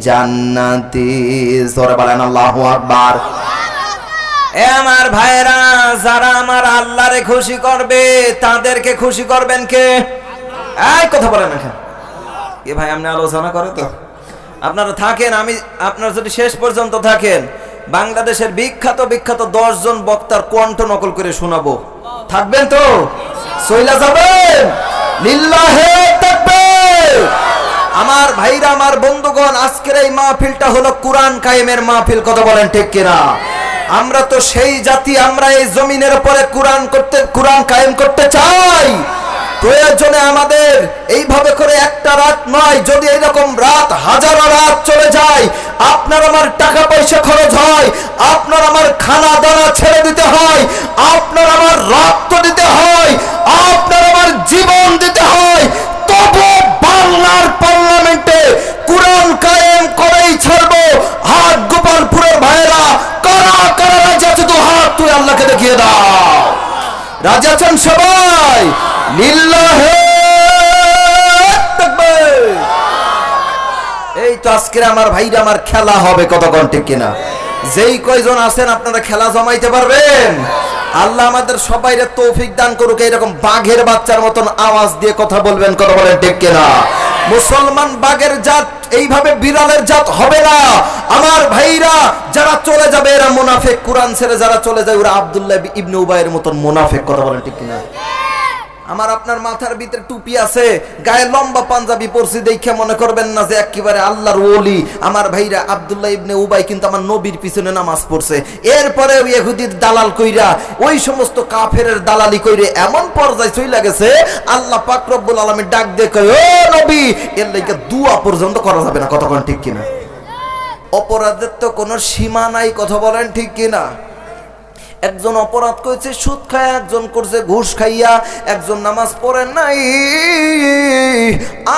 জান্নাতি। সূরা বলেন আল্লাহু আকবার। এ আমার ভাইরা, যারা আমার আল্লাহরে খুশি করবে তাদেরকে খুশি করবেন কে? এই কথা বলেন এখন এ ভাই, আপনি আলোচনা করে তো আপনারা থাকেন, আমি আপনারা যদি শেষ পর্যন্ত থাকেন, বাংলাদেশের বিখ্যাত 10 জন বক্তার কণ্ঠ নকল করে শোনাবো। থাকবেন তো? সইলা যাবেন? লিল্লাহে তাকবীর। আমার ভাইরা, আমার বন্ধুগণ, আজকের এই মাহফিলটা হলো কোরআন কায়েমের মাহফিল। কথা বলেন ঠিক কিনা? আমরা তো সেই জাতি, আমরা এই জমিনের উপরে কোরআন কায়েম করতে চাই। প্রয়োজনে আমাদের এইভাবে করে একটা রাত নয়, যদি এইরকম রাত হাজারো রাত চলে যায়, আপনার আমার টাকা পয়সা খরচ হয়, আপনার আমার খানা দানা ছেড়ে দিতে হয়, আপনার আমার রক্ত দিতে হয়, আপনার আমার জীবন দিতে হয়, তবু বাংলার পার্লামেন্টে কোরআন কায়েম করেই ছাড়বো। হাত গোপালপুরের ভাইয়েরা, কারা কারা রাজি আছে? তো হাত তুই আল্লাহকে দেখিয়ে দাও। রাজি আছেন সবাই? লিল্লাহে তাকবীর। এই তো আজকে আমার ভাইরা, আমার খেলা হবে, কতক্ষণ ঠিক কিনা? যেই কয়জন আছেন আপনারা খেলা জমাইতে পারবেন। আল্লাহ আমাদের সবাইরে তৌফিক দান করুক, এইরকম বাঘের বাচ্চার মতন আওয়াজ দিয়ে কথা বলবেন। কথা বলেন ঠিক কিনা? মুসলমান বাঘের জাত, এইভাবে বিড়ালের জাত হবে না। আমার ভাইরা, যারা চলে যাবে এরা মুনাফিক। কোরআন ছেড়ে যারা চলে যায় ওরা আব্দুল্লাহ ইবনে উবাইয়ের মতন মুনাফিক। কথা বলেন ঠিক কিনা? আমার আপনার মাথার ভিতরে টুপি আছে, গায়ে লম্বা পাঞ্জাবি পরছি, দেখে মনে করবেন না যে একেবারে আল্লাহর ওলি। আমার ভাইরা, আব্দুল্লাহ ইবনে উবাই কিন্তু আমার নবীর পিছনে নামাজ পড়ছে। এরপরে ওই ইহুদির দালাল কইরা, ওই সমস্ত কাফেরের দালালি কইরে এমন পর্যায়ে চলে গেছে, আল্লাহ পাক রব্বুল আলামিন ডাক দিয়ে কয়, ও নবী, এর লাগি দুয়া পর্যন্ত করা যাবে না। কতক্ষণ ঠিক কিনা? অপরাধের তো কোনো সীমা নাই। কথা বলেন ঠিক কিনা? একজন অপরাধ করেছে সুদ খায়, একজন করছে ঘুষ খাইয়া, একজন নামাজ পড়ে নাই,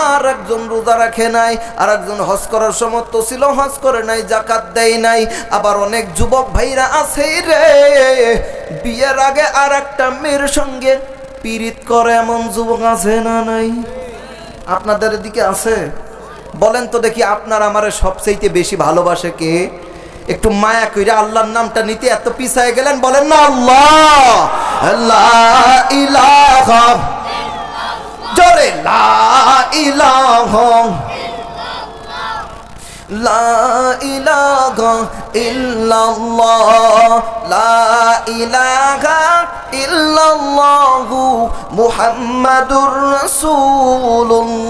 আর একজন রোজা রাখে নাই, আর একজন হজ করার সমর্থ ছিল, হজ করে নাই, যাকাত দেয় নাই। আবার অনেক যুবক ভাইরা আছে রে, বিয়ের আগে আর একটা মেয়ের সঙ্গে পীড়িত করে, এমন যুবক আছে না নাই? আপনাদের দিকে আছে? বলেন তো দেখি, আপনার আমারে সবচেয়ে বেশি ভালোবাসে কে? একটু মায়া কইরা আল্লাহর নামটা নিতে এত পিছায় গেলেন, বলেন না আল্লাহ। লা ইলাহা, জোরে লা ইলাহা, লা ইলাহা ইল্লাল্লাহ, লা ইলাহা ইল্লাল্লাহু মুহাম্মাদুর রাসূলুল্লাহ।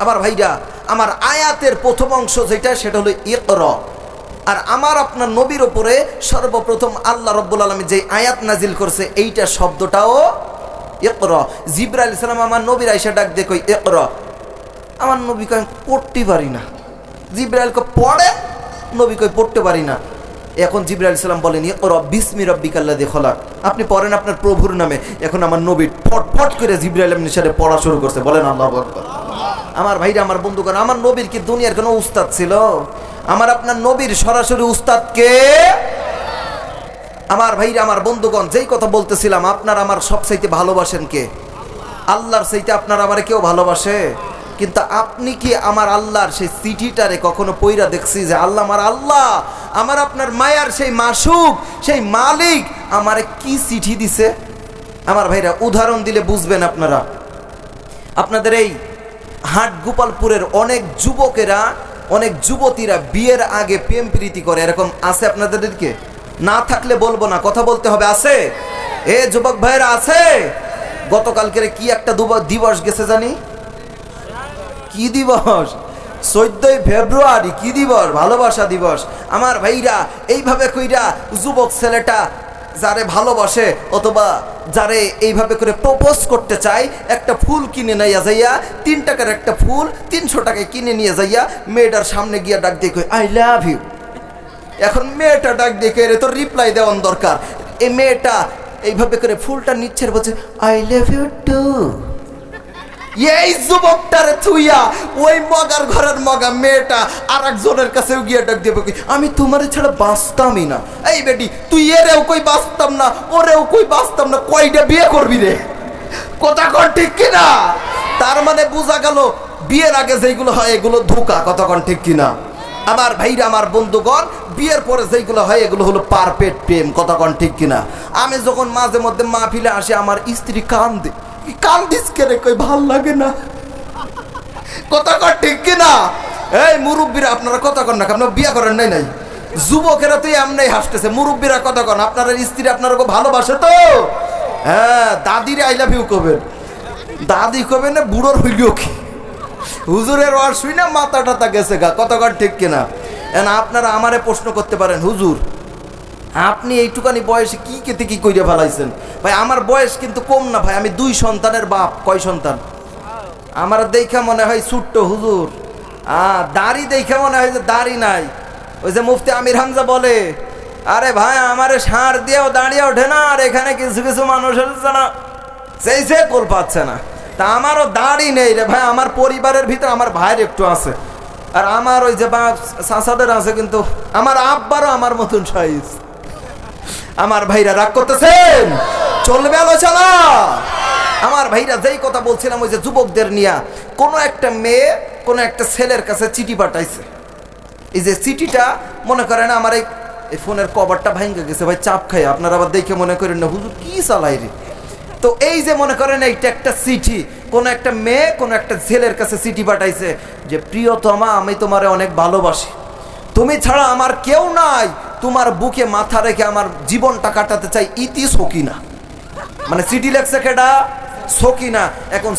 আমার ভাইরা, আমার আয়াতের প্রথম অংশ যেটা, সেটা হলো ইকরা। আর আমার আপনার নবীর উপরে সর্বপ্রথম আল্লাহ রাব্বুল আলামিন যে আয়াত নাজিল করছে, এইটা শব্দটাও ইকরা। জিবরাইল আলাইহিস সালাম আমার নবীর আয়েশা ডাক দিয়ে কই, ইকরা। আমার নবী কই পড়তে পারি না। জিবরাইল কই পড়ে, নবী কই পড়তে পারি না। এখন জিবরাইল আলাইহিস সালাম বলেন, ইকরা বিসমি রাব্বিকাল্লাযী খলাক, আপনি পড়েন আপনার প্রভুর নামে। এখন আমার নবী ফটফট করে জিবরাইল এমনি সাথে পড়া শুরু করছে। বলেন আল্লাহু আকবার। আমার ভাইরা, আমার বন্ধুগণ, আমার নবীর কি দুনিয়ার কোনো উস্তাদ ছিল? আমার আপনার নবীর সরাসরি উস্তাদ কে? আমার ভাইরা, আমার বন্ধুগণ, যেই কথা বলতেছিলাম, আপনার আমার সবচাইতে ভালোবাসেন কে? আল্লাহর চাইতে আপনার আমার কেউ ভালোবাসে? কিন্তু আপনি কি আমার আল্লাহর সেই চিঠিটারে কখনো পইরা দেখছি যে আল্লাহ, আমার আল্লাহ আমার আপনার মায়ার সেই মাসুক, সেই মালিক আমারে কি চিঠি দিছে। আমার ভাইরা উদাহরণ দিলে বুঝবেন আপনারা। আপনাদের এই হাট গোপালপুরের অনেক যুবকেরা, অনেক যুবতীরা বিয়ের আগে প্রেম প্রীতি করে, এরকম আছে আপনাদেরকে? না থাকলে বলবো না, কথা বলতে হবে। আছে? এ যুবক ভাইরা আছে? গতকালকের কি একটা দিবস গেছে জানি, কি দিবস? 14ই ফেব্রুয়ারি। কি দিবস? ভালোবাসা দিবস। আমার ভাইরা এইভাবে কইরা যুবক ছেলেটা যারে ভালোবাসে অথবা যারে এইভাবে করে প্রপোজ করতে চায়, একটা ফুল কিনে নিয়ে যাইয়া, 3 টাকার একটা ফুল 300 টাকায় কিনে নিয়ে যাইয়া মেয়েটার সামনে গিয়া ডাক দিয়ে কই আই লাভ ইউ। এখন মেয়েটা ডাক দিয়ে রে তোর রিপ্লাই দেওয়ার দরকার। এই মেয়েটা এইভাবে করে ফুলটা নিচ্ছে, বলছে আই লাভ ইউ টু। এই যুবকটারে থুইয়া ওই মগার ঘরের মগা মেয়েটা আর একজনের কাছে গিয়ে ডাক দেবে আমি তোমারে ছাড়া বাঁচতামই না। এই বেটি তুই এরেও কই বাঁচতাম না, ওরেও কই বাঁচতাম না, কয়টা বিয়ে করবি রে? কথা কন ঠিক কিনা? তার মানে বোঝা গেল বিয়ের আগে যেগুলো হয় এগুলো ধোঁকা। কথা কন ঠিক কিনা? আমার ভাইরা, আমার বন্ধুগণ, বিয়ের পরে যেগুলো হয় এগুলো হলো পারফেক্ট প্রেম। কথা কন ঠিক কিনা? আমি যখন মাঝে মধ্যে মাহফিলে আসি, আমার স্ত্রী কান্দে, কান্দিস কেন? কই ভাল লাগে না। কথা কন ঠিক কিনা? এই মুরব্বীরা আপনারা কথা কন না, আপনারা বিয়ে করেন নাই? নাই যুবকেরা তো এমনি হাসতেছে, মুরব্বীরা কথা কন। আপনারা স্ত্রী আপনারা ভালোবাসে তো? হ্যাঁ, দাদিরে আই লাভ ইউ কবেন। দাদি কবেন না বুড়োর হইলিও কি? হুজুরের ওয়াজ শুই না মাথা টাতা গেছে গা। কথা কন ঠিক কিনা? আপনারা আমারে প্রশ্ন করতে পারেন, হুজুর আপনি এইটুকানি বয়সে কি কেতে কি কইরে ফেলাইছেন? ভাই আমার বয়স কিন্তু কম না ভাই, আমি 2 সন্তানের বাপ। কয় সন্তান? আমার দেখা মনে হয় ছোট্ট হুজুর। দাড়ি দেখা মনে হয় যে দাড়ি নাই। ওই যে মুফতি আমির হামজা বলে, আরে ভাই আমারে সার দিয়েও দাঁড়িয়ে ওঠে না, আর এখানে কিছু কিছু মানুষ হচ্ছে না সেই সে কোল পাচ্ছে না। তা আমারও দাড়ি নেই রে ভাই, আমার পরিবারের ভিতরে আমার ভাইয়ের একটু আছে, আর আমার ওই যে বাপ চাচাদের আছে, কিন্তু আমার আব্বারও আমার মতন সাইজ। আমার ভাইরা রাগ করতেছেন? চলবে আলোচনা? আমার ভাইরা যেই কথা বলছিলাম, ওই যে যুবকদের নিয়া কোনো একটা মেয়ে কোনো একটা ছেলের কাছে চিঠি পাঠাইছে। এই যে চিঠিটা মনে করেন আমার এই ফোনের কভারটা ভাঙে গেছে ভাই, চাপ খাই। আপনারা আবার দেখে মনে করেন না হুজুর কি চালাই রে। তো এই যে মনে করেন এইটা একটা চিঠি, কোনো একটা মেয়ে কোনো একটা ছেলের কাছে চিঠি পাঠাইছে যে প্রিয়তমা আমি তোমারে অনেক ভালোবাসি, তুমি ছাড়া আমার কেউ নাই, তোমার বুকে মাথা রেখে আমার জীবনটা কাটাতে চাই, ইতি সকিনা। মানে চিঠি লেখছে কেডা? সকিনা। এখন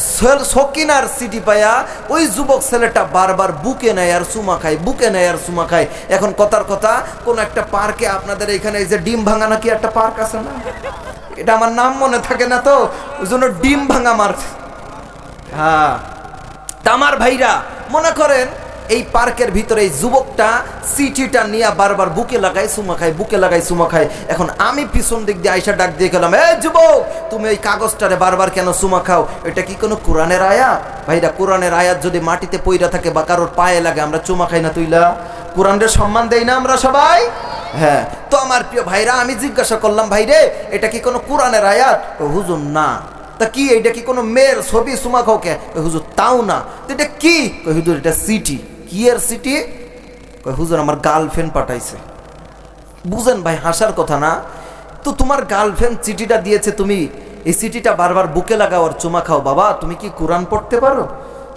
সকিনার চিঠি পায়া ওই যুবক ছেলেটা বারবার বুকে নেয় আর চুমা খায়, বুকে নেয় আর চুমা খায়। এখন কথার কথা, কোন একটা পার্কে, আপনাদের এখানে এই যে ডিম ভাঙা নাকি একটা পার্ক আছে না, এটা আমার নাম মনে থাকে না, তো ওই জন্য ডিম ভাঙা মার্ক। হ্যাঁ, আমার ভাইরা মনে করেন এই পার্কের ভিতরে এই যুবকটা চিঠিটা নিয়ে বারবার বুকে লাগাই চুমা খায়, বুকে লাগাই চুমা খায়। এখন আমি পিছন দিক দিয়ে আইসা ডাক দিয়ে গেলাম, এই যুবক তুমি এই কাগজটারে বারবার কেন চুমা খাও? এটা কি কোনো কোরআনের আয়াত? ভাইরা কোরআনের আয়াত যদি মাটিতে পইরা থাকে বা কারোর পায়ে লাগে, আমরা চুমা খাই না? তুইলা কোরআনের সম্মান দেই না আমরা সবাই? হ্যাঁ। তো আমার প্রিয় ভাইরা, আমি জিজ্ঞাসা করলাম, ভাইরে এটা কি কোনো কোরআনের আয়াত? হুজুর না। তা কি এটা কি কোনো মেয়ের ছবি চুমা খাও কে? হুজুর তাও না। এটা কি? হুজুর এটা চিঠি। কি এর চিঠি? হুজুর আমার গার্লফ্রেন্ড পাঠাইছে। বুঝেন ভাই, হাসার কথা না তো। তোমার গার্লফ্রেন্ড চিঠিটা দিয়েছে, তুমি এই চিঠিটা বারবার বুকে লাগাও আর চুমা খাও। বাবা তুমি কি কোরআন পড়তে পারো?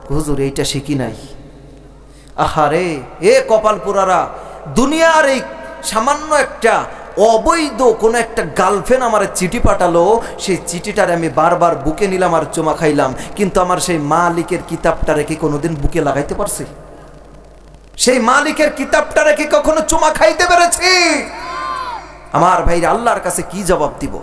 হুজুর এইটা শিখি নাই। আহারে এ কপাল পুরারা, দুনিয়ার এই সামান্য একটা অবৈধ কোনো একটা গার্লফ্রেন্ড আমার চিঠি পাঠালো, সেই চিঠিটারে আমি বারবার বুকে নিলাম আর চুমা খাইলাম, কিন্তু আমার সেই মালিকের কিতাবটা রেখে কোনোদিন বুকে লাগাইতে পারছি? সেই মালিকের কিতাবটা রেখে কখনো চুমা খাইতে পেরেছি? আমার ভাইরা আল্লাহর কাছে কি জবাব দিব?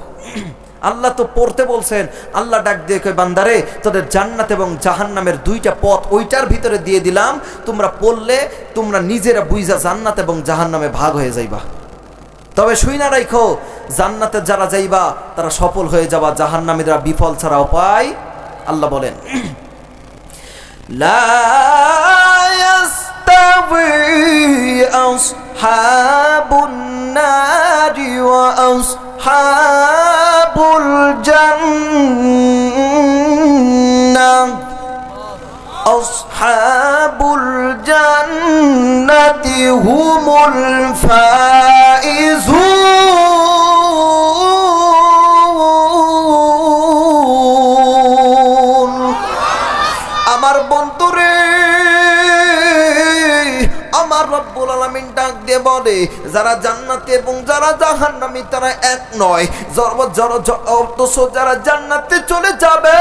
আল্লাহ তো পড়তে বলছেন। আল্লাহ ডাক দিয়ে কই, বান্দারে তোদের জান্নাত এবং জাহান্নামের 2টা পথ ওইটার ভিতরে দিয়ে দিলাম, তোমরা পড়লে তোমরা নিজেরা বুঝা জান্নাত এবং জাহান্নামে ভাগ হয়ে যাইবা। তবে শুই না রাখো, জান্নাতে যারা যাইবা তারা সফল হয়ে যাবা, জাহান্নামীরা বিফল ছাড়া উপায়। আল্লাহ বলেন, লা ইয়াস্তাবি আসহাবুন নারি ওয়া আসহাবুল জান্নাহ, আসহাবুল জান্নাতি হুমুল ফাইজুন। আমার বন্ধুরে, আমার রব্বুল আলামিন ডাক দিয়ে বলে, যারা জান্নাতি এবং যারা জাহান্নামী তারা এক নয়। অথচ যারা জান্নাতে চলে যাবে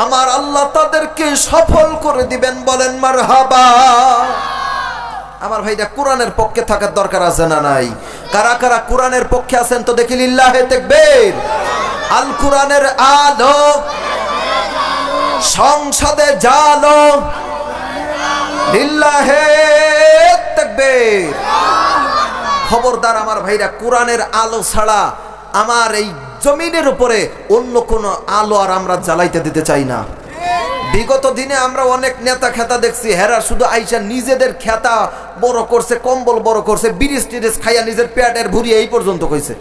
আমার আল্লাহ তাদেরকে সফল করে দিবেন। বলেন মারহাবা। আমার ভাইরা, কোরআনের পক্ষে থাকার দরকার আছে না নাই? কারা কারা কোরআনের পক্ষে আছেন তো দেখি লিল্লাহে তাকবীর। আল কোরআনের আলো সংসদে জালো, লিল্লাহে তাকবীর। খবরদার আমার ভাইরা, কোরআনের আলো ছাড়া আমার এই জমিনের উপরে অন্য কোনো আলো আর আমরা জ্বালাইতে দিতে চাই না। বিগত দিনে আমরা অনেক নেতা খেতা দেখছি, হেরা শুধু আইসা নিজেদের খেতা বড় করছে, কম্বল বড় করছে, বিরিজ টিরিজ খাইয়া নিজের পেটের ভুড়ি এই পর্যন্ত কইছে।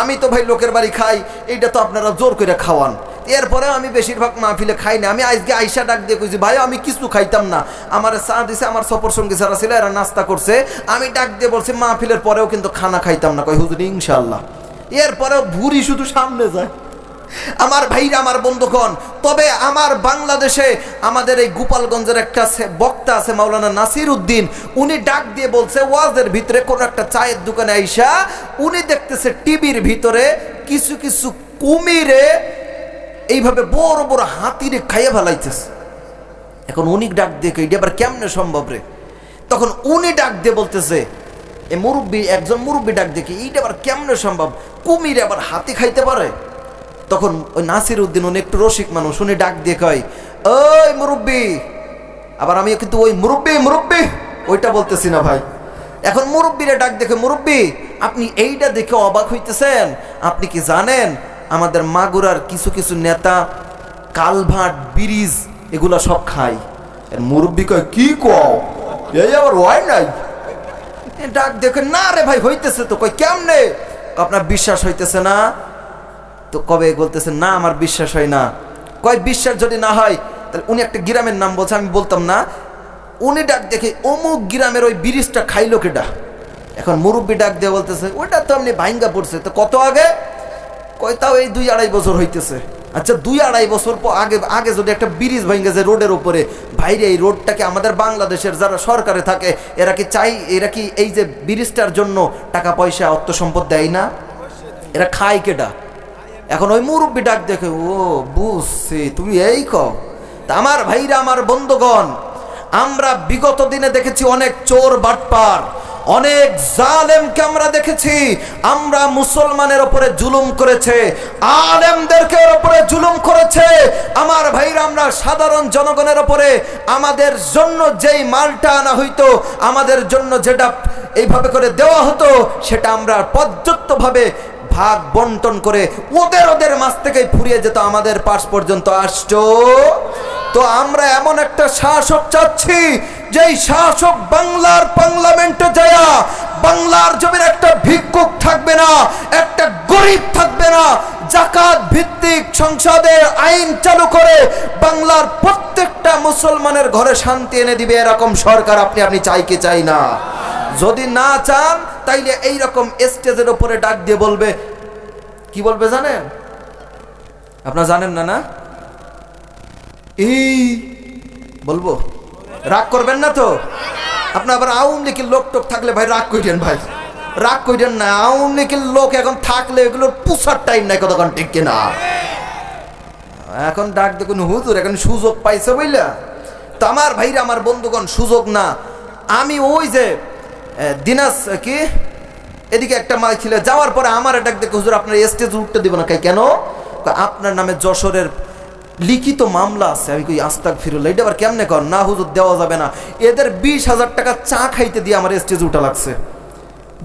আমি তো ভাই লোকের বাড়ি খাই, এইটা তো আপনারা জোর করে খাওয়ান। এরপরে আমি বেশিরভাগ মাহফিলে খাই না। আমি আজকে আইসা ডাক দিয়ে কইছি, ভাই আমি কিছু খাইতাম না, আমার চা দিছে, আমার সফর সঙ্গী যারা ছিল এরা নাস্তা করছে। আমি ডাক দিয়ে বলছি মাহফিলের পরেও কিন্তু খানা খাইতাম না। কই হুজুর ইনশাআল্লাহ। এরপরেও ভুড়ি শুধু সামনে যায়। আমার ভাইরা, আমার বন্ধুগণ, তবে আমার বাংলাদেশে আমাদের এই গোপালগঞ্জের একটা বক্তা আছে মাওলানা নাসির উদ্দিন। উনি ডাক দিয়ে বলছে ওয়াজের ভিতরে কোন একটা চায়ের দোকানে আইসা উনি দেখতেছে টিভির ভিতরে কিছু কিছু কুমিরে এইভাবে বড় বড় হাতিরে খাইয়া ফেলাইতেছে। এখন উনি ডাক দিয়ে এটা আবার কেমনে সম্ভব রে? তখন উনি ডাক দিয়ে বলতেছে, এ মুরব্বী, একজন মুরব্বী ডাক দেখি এইটা আবার কেমনে সম্ভব, কুমিরে আবার হাতি খাইতে পারে? তখন ওই নাসির উদ্দিন, উনি একটু রসিক মানুষ, উনি ডাক দিয়ে কয়, ওই মুরব্বী। আবার আমি কিন্তু ওই মুরব্বী মুরব্বী ওইটা বলতেছি না ভাই। এখন মুরব্বীরা ডাক দেখে, মুরব্বী আপনি এইটা দেখে অবাক হইতেছেন? আপনি কি জানেন আমাদের মাগুরার কিছু কিছু নেতা কালভার্ট ব্রিজ এগুলা সব খায়? মুরব্বী কয়, কি কও, এই আবার হয় নাই? ডাক দেখে, না রে ভাই হইতেছে তো। কয় কেমনে? আপনার বিশ্বাস হইতেছে না? তো কবে বলতেছে, না আমার বিশ্বাস হয় না। কয় বিশ্বাস যদি না হয় তাহলে উনি একটা গ্রামের নাম বলছে, আমি বলতাম না। উনি ডাক দেখে, অমুক গ্রামের ওই ব্রিজটা খাইলো কেডা? এখন মুরব্বী ডাক দিয়ে বলতেছে, ওইটা তো আপনি ভাঙ্গা পড়ছে। তো কত আগে? কয় তাও এই 2-2.5 বছর হইতেছে। আচ্ছা 2-2.5 বছর আগে আগে যদি একটা ব্রিজ ভাঙ্গা যায় রোডের উপরে, ভাইরে এই রোডটাকে আমাদের বাংলাদেশের যারা সরকারে থাকে এরা কি এই যে ব্রিজটার জন্য টাকা পয়সা অর্থ সম্পদ দেয় না? এরা খায় কেডা? এখন ওই মুরব্বী ডাক দেখে, ও বুঝছি, তুমি এই কও। তা আমার ভাইরা, আমার বন্ধুগণ, আমরা বিগত দিনে দেখেছি অনেক চোর বাটপার, অনেক জালেমকে আমরা দেখেছি। আমরা মুসলমানের উপরে জুলুম করেছে, আলেমদেরকে উপরে জুলুম করেছে। আমার ভাইরা, আমরা সাধারণ জনগণের উপরে আমাদের জন্য যেই মালটা আনা হইতো, আমাদের জন্য যেটা এইভাবে করে দেওয়া হতো, সেটা আমরা পর্যাপ্তভাবে ভাগ বন্টন করে ওদের মাছ থেকে ফুরিয়ে যেত, আমাদের পাশ পর্যন্ত আসতো। তো আমরা এমন একটা শাসক চাচ্ছি, যেই শাসক বাংলার পার্লামেন্টে যায় বাংলার জমির একটা ভিক্ষুক থাকবে না, একটা গরিব থাকবে না, যাকাত ভিত্তিক সংসদে আইন চালু করে বাংলার প্রত্যেকটা মুসলমানের ঘরে শান্তি এনে দিবে, এরকম সরকার আপনি চাই কি চাই না? যদি না চান তাইলে এইরকম স্টেজের উপরে ডাক দিয়ে বলবে, কি বলবে জানেন? আপনারা জানেন না? না এই বলবো, রাগ করবেন না তো? আপনার আবার আওয়ামী লীগের লোক টোক থাকলে ভাই রাগ কইরেন, ভাই রাগ কইরেন না। আওয়ামী লীগের লোক এখন থাকলে এগুলোর পুষার টাইম নাই, কতক্ষণ ঠিক কিনা? এখন ডাক দেখুন হুজুর, এখন সুযোগ পাইছে বুঝলা? তো আমার ভাইরা, আমার বন্ধুগণ, সুযোগ না। আমি ওই যে দিনাজ কি এদিকে একটা মাই ছিল, যাওয়ার পরে আমার ডাক দেখে, হুজুর আপনার স্টেজে উঠতে দিব না। কেন? আপনার নামে যশোরের লিখিত মামলা আছে। আমি কই আস্তাগফিরুল্লাহ, এটা আবার কেমনে কর? না হুজুর দেওয়া যাবে না, এদের 20,000 টাকা চা খাইতে দিয়ে আমার স্টেজে উঠা লাগছে।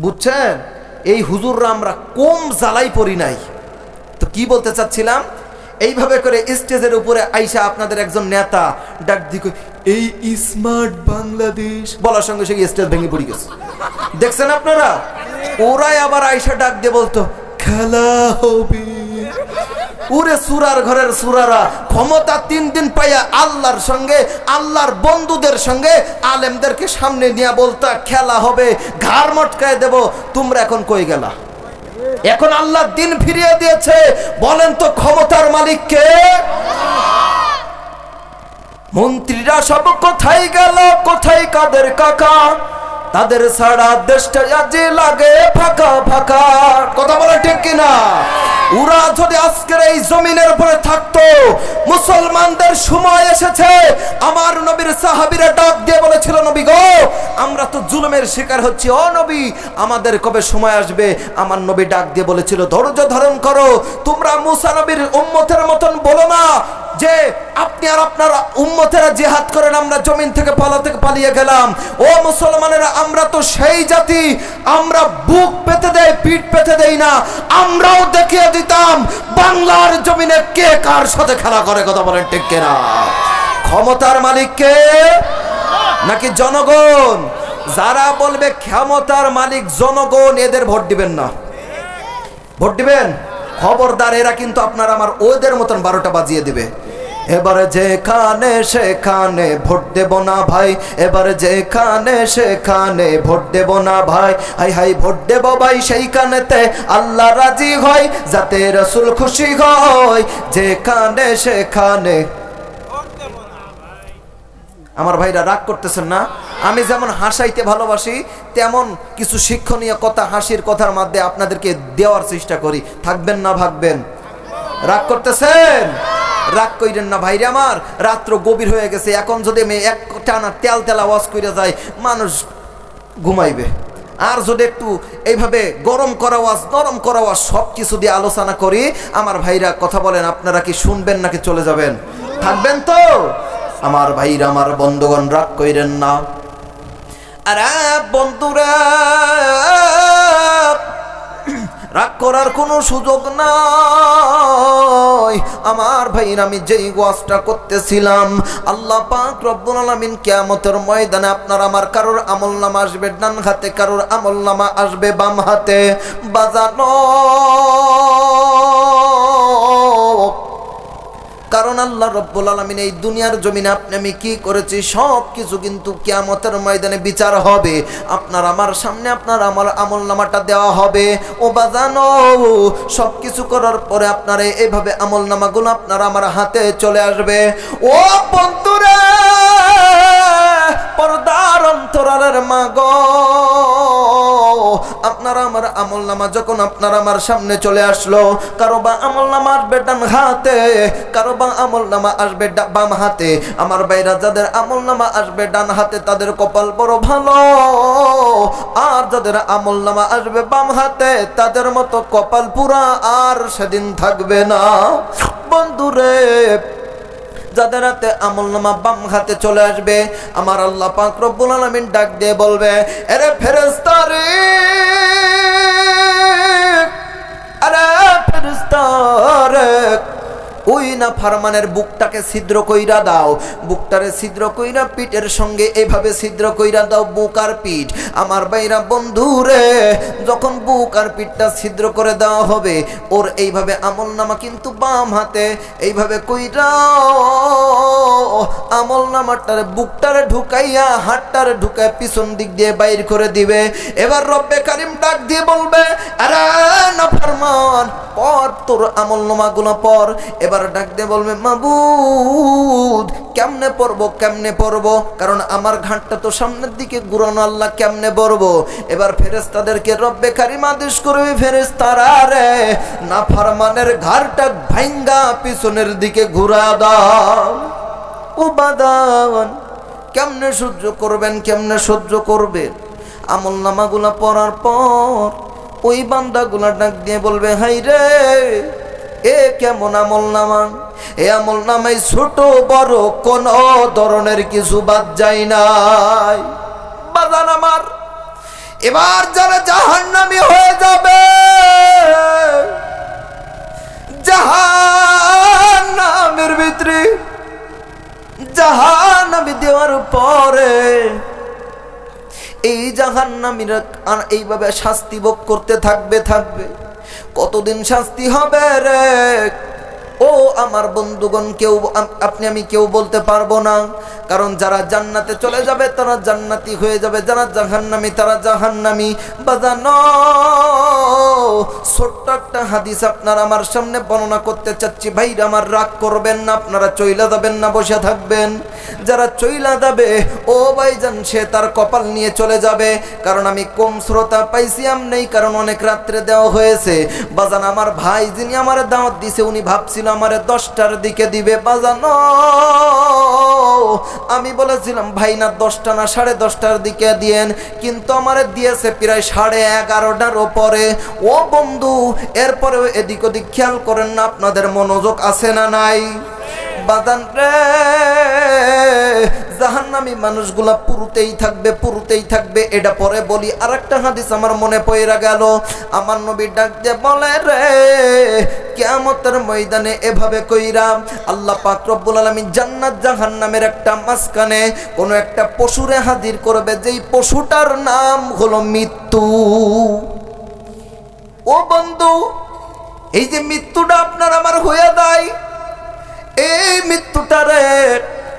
বুঝছেন? এই হুজুররা আমরা কম জ্বালাই পড়ি নাই। তো কি বলতে চাচ্ছিলাম, এইভাবে করে স্টেজের উপরে আইসা আপনাদের একজন নেতা ডাক দিক, এই স্মার্ট বাংলাদেশ বলার সঙ্গে সঙ্গে স্টেজ ভেঙে পড়ে গেছে। দেখছেন আপনারা? ওরাই আবার আইসা ডাক দিয়ে বলতো, খেলা হবে। উরে সুরার ঘরের সুরারা, ক্ষমতা 3 দিন পাইয়া আল্লাহর সঙ্গে, আল্লাহর বন্ধুদের সঙ্গে আলেমদেরকে সামনে নিয়ে বলতা খেলা হবে, ঘাড় মটকায় দেব। তোমরা এখন কই গেলা? এখন আল্লাহ দিন ফিরিয়ে দিয়েছে। বলেন তো ক্ষমতার মালিক কে? মন্ত্রীরা সব কোথায় গেল? কোথায় কাদের কাকা? তাদের ছাড়া দেশটা আজে লাগে ফাঁকা ফাঁকা। কথা বলে ঠিক কিনা? ওরা যদি আজকের এই জমিনের উপরে থাকতো, মুসলমানদের সময় এসেছে। আমার নবীর সাহাবীরা ডাক দিয়ে বলেছিল, নবী গো, আমরা তো জুলুমের শিকার হচ্ছি, ও নবী আমাদের কবে সময় আসবে? আমার নবী ডাক দিয়ে বলেছিল, ধৈর্য ধারণ করো। তোমরা মুসা নবীর উম্মতের মতন বলো না যে আপনি আর আপনার উম্মতেরা জিহাদ করেন, আমরা জমিন থেকে পালিয়ে গেলাম। ও মুসলমানেরা, আমরা তো সেই জাতি, আমরা বুক পেতে দেই, পিঠ পেতে দেই না। আমরাও দেখিয়ে দিতাম বাংলার জমিনে কে কার সাথে খেলা করে। কথা বলেন ঠিক কিনা? ক্ষমতার মালিক কে নাকি জনগণ? যারা বলবে ক্ষমতার মালিক জনগণ, এদের ভোট দিবেন না। ভোট দিবেন? খবরদার, এরা কিন্তু আপনার আমার ওদের মতন 12টা বাজিয়ে দিবে। এবারে যেখানে সেখানে ভোট দেব না ভাই, এবারে যেখানে সেখানে ভোট দেব না ভাই। হাই হাই ভোট দেব ভাই সেইখানেতে আল্লাহ রাজি হয়, যাতে রাসূল খুশি হয়। যেখানে সেখানে। আমার ভাইরা রাগ করতেছেন না? আমি যেমন হাসাইতে ভালোবাসি, তেমন কিছু শিক্ষণীয় কথা হাসির কথার মধ্যে আপনাদেরকে দেওয়ার চেষ্টা করি। থাকবেন না ভাগবেন? রাগ করতেছেন? রাগ কইরেন না ভাইরে আমার। রাত্র গভীর হয়ে গেছে, এখন যদি আমি এক টানা তেল আওয়াজ কইরা যাই, মানুষ ঘুমাইবে। আর যদি একটু এইভাবে গরম করা আওয়াজ, নরম করা আওয়াজ, সব কিছু দিয়ে আলোচনা করি, আমার ভাইরা কথা বলেন, আপনারা কি শুনবেন নাকি চলে যাবেন? থাকবেন তো? আমার ভাইরা, আমার বন্ধুগণ, রাগ কইরেন না। আরে বন্ধুরা, রাগ করার কোনো সুযোগ নাই। আমার ভাইরা, আমি যেই ওয়াজটা করতেছিলাম, আল্লাহ পাক রব্বুল আলামিন কিয়ামতের ময়দানে আপনার আমার কারোর আমলনামা আসবে ডান হাতে, কারোর আমলনামা আসবে বাম হাতে। বাজানো, কারণ আল্লাহ রব্বুল আলামিন এই দুনিয়ার জমিনে আপনি আমি কি করেছি সব কিছু কিন্তু কিয়ামতের ময়দানে বিচার হবে। আপনার আমার সামনে আপনার আমার আমলনামাটা দেওয়া হবে। ও বাজানো, সব কিছু করার পরে আপনার এইভাবে আমলনামাগুলো আপনার আমার হাতে চলে আসবে। ও বন্ধুরা, পর্দার অন্তরালের মা গো, আপনার আমার আমলনামা যখন আপনার আমার সামনে চলে আসলো, কারো বা আমলনামা আসবে ডান হাতে, কারো বা আমলনামা আসবে বাম হাতে। আমার ভাইরা, যাদের আমলনামা আসবে ডান হাতে তাদের কপাল বড় ভালো, আর যাদের আমলনামা আসবে বাম হাতে তাদের মতো কপাল পুরা আর সেদিন থাকবে না। বন্ধুরে, যাদের হাতে আমলনামা বাম হাতে চলে আসবে, আমার আল্লাহ পাক রব্বুল আলামিন ডাক দিয়ে বলবে, আরে ফেরেশতা রে, আরে ফেরেশতা রে, ওই না ফারমানের বুকটাকে ছিদ্র কইরা দাও, বুকটারে ছিদ্র কইরা পিঠের সঙ্গে এইভাবে ছিদ্র কইরা দাও, বুক আর পিঠ। আমার ভাইরা বন্ধুরে, যখন বুক আর পিঠটা ছিদ্র করে দেওয়া হবে, ওর এইভাবে আমলনামা কিন্তু বাম হাতে এইভাবে কইরা আমলনামাটারে বুকটারে ঢুকাইয়া হাতটারে ঢুকায় পিছন দিক দিয়ে বাইর করে দিবে। এবার রব্বে কারিম ডাক দিয়ে বলবে, আরে নাফরমান, পর তোর আমলনামাগুলো পর। এবার ডাক দিয়ে বলবে, মাবুদ কেমনে পড়বো, কেমনে পড়বো, কারণ আমার ঘাটটা তো সামনের দিকে ঘুরানো, আল্লাহ কেমনে পড়বো। এবার ফেরেশতাদেরকে রব্বে কারিম আদেশ করবে, ফেরেশতারা রে, নাফরমানের ঘাড়টা ভাঙ্গা পিছনের দিকে ঘুরা দাও। ও বাদান, কেমনে সহ্য করবেন, কেমনে সহ্য করবেন? আমলনামাগুলা পড়ার পর ওই বান্দাগুলা ডাক দিয়ে বলবে, হাই রে, এ কেমন আমলনামা? এ আমলনামায় ছোট বড় কোন ধরনের কিছু বাদ যায় নাই। বাজান আমার, এবার যারা জাহান্নামী হয়ে যাবে, জাহান্নামের ভিতরে জাহান্নামী দেওয়ার পরে এই জাহান্নামীরা এইভাবে শাস্তি ভোগ করতে থাকবে। কতদিন শাস্তি হবে রে? ও আমার বন্ধুগণ, কেউ আপনি আমি কেউ বলতে পারবো না, কারণ যারা জান্নাতে চলে যাবে তারা জান্নাতি হয়ে যাবে, যারা জাহান্নামী তারা জাহান্নামী। বাজানো ছোট্ট একটা হাদিস আপনার আমার সামনে বর্ণনা করতে চাচ্ছি। ভাইরা আমার, রাগ করবেন না, আপনারা চইলা যাবেন না, বসে থাকবেন। যারা চইলা যাবে ও ভাইজান, সে তার কপাল নিয়ে চলে যাবে। কারণ আমি কম শ্রোতা পাইছি নেই, কারণ অনেক রাত্রে দেওয়া হয়েছে। বাজান আমার ভাই যিনি আমার দাওয়াত দিছে, উনি ভাবছিল আমারে 10টার দিকে দিবে। বাজানো আমি বলেছিলাম ভাই না 10টা না 10:30টার দিকে দিয়েন, কিন্তু আমারে দিয়েছে প্রায় 11:30টার ওপরে। ও বন্ধু, এরপরেও এদিক ওদিক খেয়াল করেন না, আপনাদের মনোযোগ আছে না নাই? বাদান রে, জাহান্নামী মানুষগুলা পুরুতেই থাকবে, পুরুতেই থাকবে। এটা পরে বলি। আর একটা হাদিস আমার মনে পড়ে গেল। আমার নবী ডাক দিয়ে বলে, রে কিয়ামতের ময়দানে এভাবে কইরা আল্লাহ পাক রব্বুল আলামিন জান্নাত জাহান্নামের একটা মাঝখানে কোনো একটা পশুরে হাজির করবে, যেই পশুটার নাম হলো মৃত্যু। ও বন্ধু, এই যে মৃত্যুটা আপনার আমার হয়ে যায়, এই মৃত্যুটারে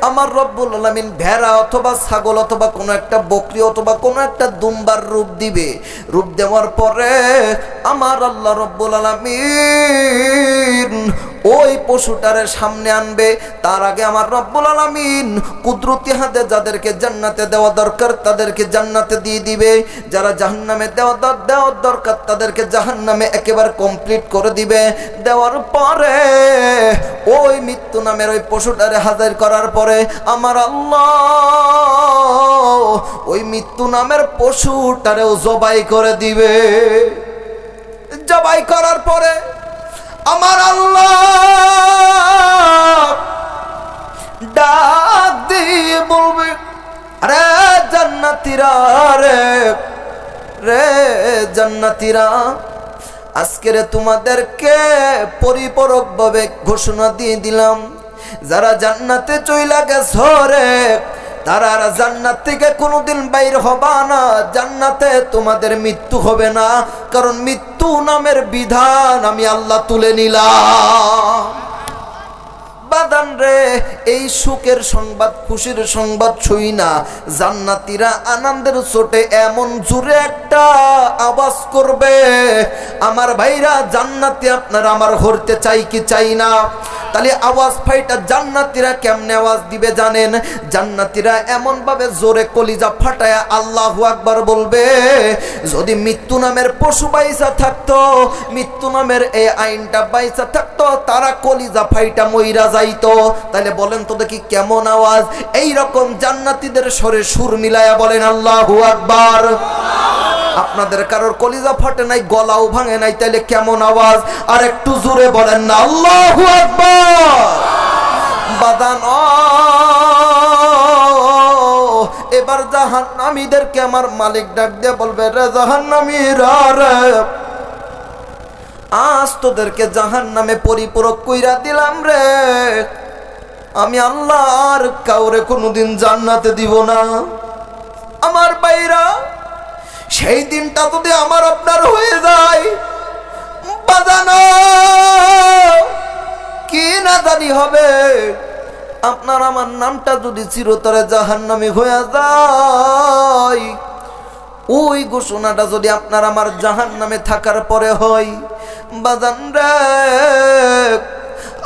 আমার রব্বুল আলামিন ভেড়া অথবা ছাগল অথবা কোনো একটা বকরি অথবা কোনো একটা দুম্বার রূপ দিবে। রূপ দেওয়ার পরে আমার আল্লাহ রব্বুল আলামিন ওই পশুটারে সামনে আনবে। তার আগে আমার রব্বুল আলামিন কুদরতি হাতে যাদেরকে জান্নাতে দেওয়া দরকার তাদেরকে জান্নাতে দিয়ে দিবে, যারা জাহান্নামে দেওয়া দরকার তাদেরকে জাহান্নামে একেবারে কমপ্লিট করে দিবে। দেওয়ার পরে ওই মৃত্যু নামের ওই পশুটারে হাজির করার পরে আমার আল্লাহ ওই মৃত্যু নামের পশুটারেও জবাই করে দিবে। জবাই করার পরে আমার আল্লাহ ডাক দিয়ে বলবে, আরে জান্নাতীরা, রে জান্নাতীরা, আজকের তোমাদেরকে পরিপূরকভাবে ঘোষণা দিয়ে দিলাম, যারা জান্নাতে চইলা গেছো রে, তারা আর জান্নাত থেকে কোনোদিন বাইর হবা না। জান্নাতে তোমাদের মৃত্যু হবে না, কারণ মৃত্যু নামের বিধান আমি আল্লাহ তুলে নিলাম। বাদান রে, এই সুখের সংবাদ, খুশির সংবাদ শুই না জান্নাতীরা আনন্দের চোটে এমন জোরে একটা আওয়াজ করবে। আমার ভাইরা, জান্নাতি আপনারা আমার হরতে চাই কি চাই না? তাহলে আওয়াজ ফাইটা জান্নাতীরা কেমনে আওয়াজ দিবে জানেন? জান্নাতীরা এমন ভাবে জোরে কলিজা ফাটায়া আল্লাহু আকবার বলবে। যদি মৃত্যু নামের পশু বাইসা থাকতো, মৃত্যু নামের এই আইনটা বাইসা থাকতো, তারা কলিজা ফাইটা মইরা যাইতো। তাহলে বলেন তো দেখি কেমন আওয়াজ? এই রকম জান্নাতীদের স্বরে সুর মিলায়া বলেন আল্লাহু আকবার। আপনাদের কারোর কলিজা ফাটে নাই, গলাও ভাঙে নাই, তাইলে কেমন আওয়াজ? আর একটু জোরে বলেন না আল্লাহু আকবার। বাদান এবার জাহান্নামীদেরকে আমার মালিক ডাক দিয়ে বলবে, রে জাহান্নামীরা রে, আজ তোদেরকে জাহান্নামে পরিপূরক কইরা দিলাম রে। আমি আল্লাহ আর কাউরে কোনোদিন জান্নাতে দিব না। আমার বাইরা, সেই দিনটা যদি আমার আপনার হয়ে যায়, বাজানো কি না জানি হবে। আপনার আমার নামটা যদি চিরতরে জাহান্নামী হয়ে যায়, ওই ঘোষণাটা যদি আপনার আমার জাহান্নামে থাকার পরে হয়, বাজান রে,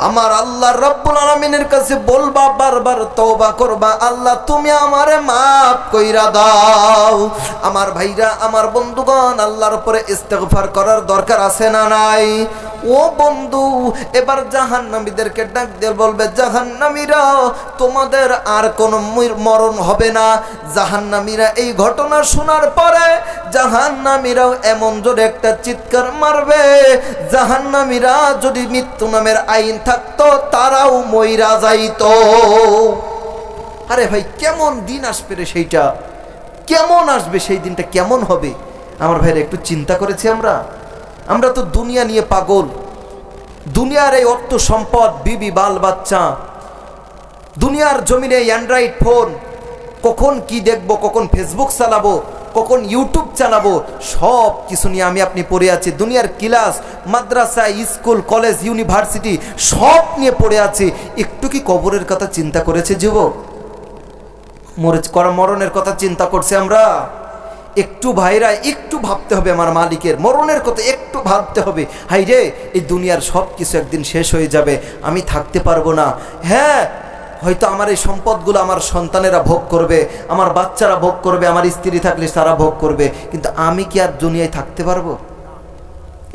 আমার আল্লাহ রব্বুল আলামিনের কাছে বলবা, বারবার তওবা করবা, আল্লাহ তুমি আমারে মাফ কইরা দাও। আমার ভাইরা, আমার বন্ধুগণ, আল্লাহর উপরে ইস্তেগফার করার দরকার আছে না নাই? ও বন্ধু, এবার জাহান্নামীদেরকে ডাক দিয়ে বলবে, জাহান্নামীরা তোমাদের আর কোনো মরণ হবে না। জাহান্নামীরা এই ঘটনা শোনার পরে জাহান্নামীরাও এমন জোরে একটা চিৎকার মারবে, জাহান্নামীরা যদি মৃত্যু নামের আইন থাকতো তারাও মইরা যাইতো। আরে ভাই, কেমন দিন আসবে রে সেইটা? কেমন আসবে সেই দিনটা? কেমন হবে? আমার ভাইরা একটু চিন্তা করেছি আমরা তো দুনিয়া নিয়ে পাগল। দুনিয়ার এই অর্থ সম্পদ, বিবি বাল বাচ্চা, দুনিয়ার জমিনে অ্যান্ড্রয়েড ফোন, কখন কি দেখবো, কখন ফেসবুক চালাবো, কখন ইউটিউব চালাবো, সব কিছু নিয়ে আমি আপনি পড়ে আছি। দুনিয়ার ক্লাস, মাদ্রাসা, স্কুল, কলেজ, ইউনিভার্সিটি সব নিয়ে পড়ে আছি। একটু কি কবরের কথা চিন্তা করেছে যুবক? মরণের কথা চিন্তা করছে আমরা? একটু ভাইরা একটু ভাবতে হবে, আমার মালিকের মরণের কথা একটু ভাবতে হবে। হাই রে, এই দুনিয়ার সব কিছু একদিন শেষ হয়ে যাবে, আমি থাকতে পারবো না। হ্যাঁ, হয়তো আমার এই সম্পদগুলো আমার সন্তানেরা ভোগ করবে, আমার বাচ্চারা ভোগ করবে, আমার স্ত্রী থাকলে তারা ভোগ করবে, কিন্তু আমি কি আর দুনিয়ায় থাকতে পারবো?